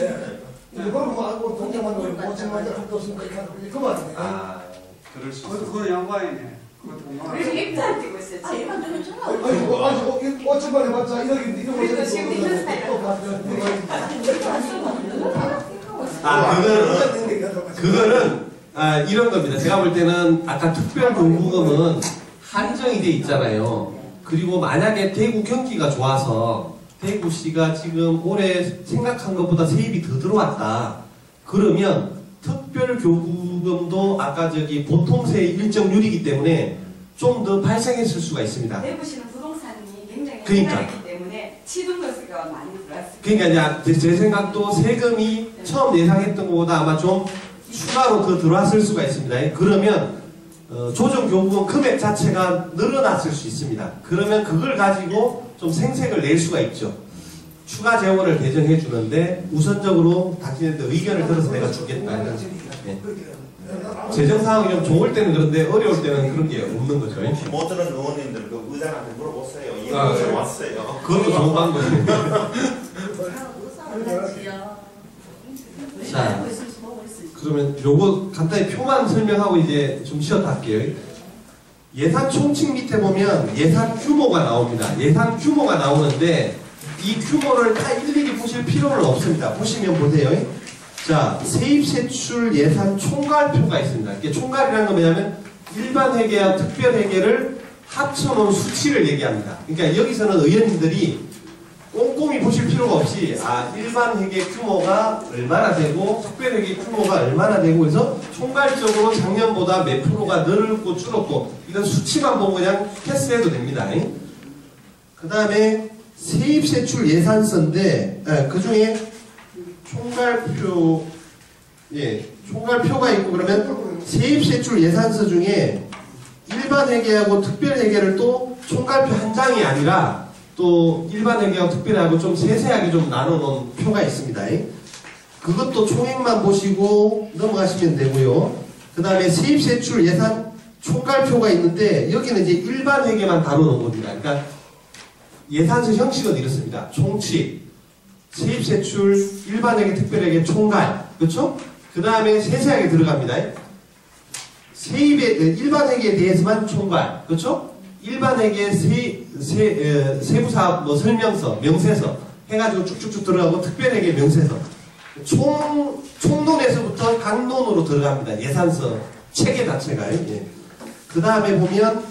5천이니까. 이걸 뭐 알고 동생만 넣으면 5천만 원 갖고 없으면 그렇게 하는 거지. 그거 아니야. 그럴 수 그것도 있어요. 그건 양반이네. 그것도 뭐. 그래서 입장 찍고 있어요. 아, 얘만 지금. 되면 전화 아니 5천만 원 해봤자 1억인데 1억 그러니까 5천만 지금 이런 스타일이야. 그거는 이런 겁니다. 제가 볼 때는 아까 특별교부금은 한정이 돼 있잖아요. 그리고 만약에 대구 경기가 좋아서 대구시가 지금 올해 생각한 것보다 세입이 더 들어왔다. 그러면 특별교부금도 아까 저기 보통세 일정률이기 때문에 좀 더 발생했을 수가 있습니다. 대구시는 부동산이 굉장히 그러니까. 많기 때문에 취등거세가 많이 들어왔습니다. 그러니까 이제 제 생각도 세금이 처음 예상했던 것보다 아마 좀 추가로 더 들어왔을 수가 있습니다. 그러면 조정교부금 금액 자체가 늘어났을 수 있습니다. 그러면 그걸 가지고 좀 생색을 낼 수가 있죠. 추가 재원을 배정해 주는데 우선적으로 당신한테 의견을 들어서 내가 주겠다. 네. 재정 상황이 좀 좋을 때는 그런데 어려울 때는 그런 게 없는 거죠. 못 들은 의원님들 그 의장한테 물어보세요. 이 아, 의원 네. 왔어요. 그것도 좋은 방법이에요. 자, 그러면 요거 간단히 표만 설명하고 이제 좀 쉬었다 할게요. 예산 총칙 밑에 보면 예산 규모가 나옵니다. 예산 규모가 나오는데 이 규모를 다 일일이 보실 필요는 없습니다. 보시면 보세요. 자, 세입세출 예산 총괄표가 있습니다. 이게 총괄이라는 건 뭐냐면 일반 회계와 특별 회계를 합쳐놓은 수치를 얘기합니다. 그러니까 여기서는 의원님들이 꼼꼼히 보실 필요가 없이 일반 회계 규모가 얼마나 되고 특별 회계 규모가 얼마나 되고 해서 총괄적으로 작년보다 몇 프로가 늘었고 줄었고 이런 수치만 보고 그냥 패스해도 됩니다. 그 다음에 세입세출 예산서인데 그 중에 총괄표 총괄표가 있고 그러면 세입세출 예산서 중에 일반 회계하고 특별 회계를 또 총괄표 한 장이 아니라 또 일반 회계하고 특별하고 좀 세세하게 좀 나눠놓은 표가 있습니다. 그것도 총액만 보시고 넘어가시면 되고요. 그 다음에 세입세출 예산 총괄표가 있는데 여기는 이제 일반 회계만 다뤄놓은 겁니다. 그러니까 예산서 형식은 이렇습니다. 총칙, 세입세출, 일반회계, 특별회계, 총괄, 그렇죠? 그 다음에 세세하게 들어갑니다. 일반회계에 대해서만 총괄, 그렇죠? 일반회계 세부사업 뭐 설명서, 명세서 해가지고 쭉쭉쭉 들어가고 특별회계 명세서 총론에서부터 강론으로 들어갑니다. 예산서 체계 자체가. 그 다음에 보면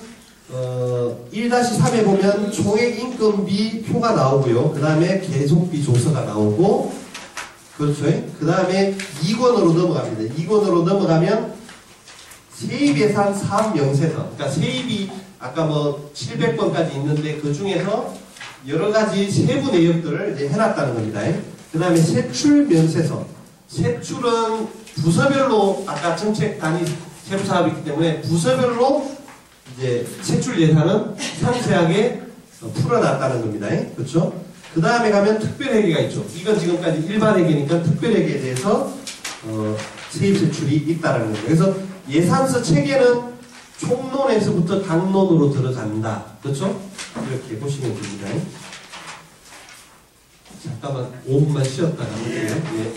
1-3에 보면 총액 인건비 표가 나오고요. 그 다음에 계속비 조서가 나오고, 그렇죠. 그 다음에 2권으로 넘어갑니다. 2권으로 넘어가면 세입예산 사업명세서. 그러니까 세입이 아까 뭐 700번까지 있는데 그 중에서 여러 가지 세부 내역들을 이제 해놨다는 겁니다. 그 다음에 세출면세서. 세출은 부서별로 아까 정책 단위 세부 사업이기 때문에 부서별로 이제 세출 예산은 상세하게 풀어놨다는 겁니다. 그렇죠? 그 다음에 가면 특별회계가 있죠. 이건 지금까지 일반회계니까 특별회계에 대해서 세입 세출이 있다는 거예요. 그래서 예산서 체계는 총론에서부터 강론으로 들어간다. 그렇죠? 이렇게 보시면 됩니다. 잠깐만 5분만 쉬었다가 볼게요. 예.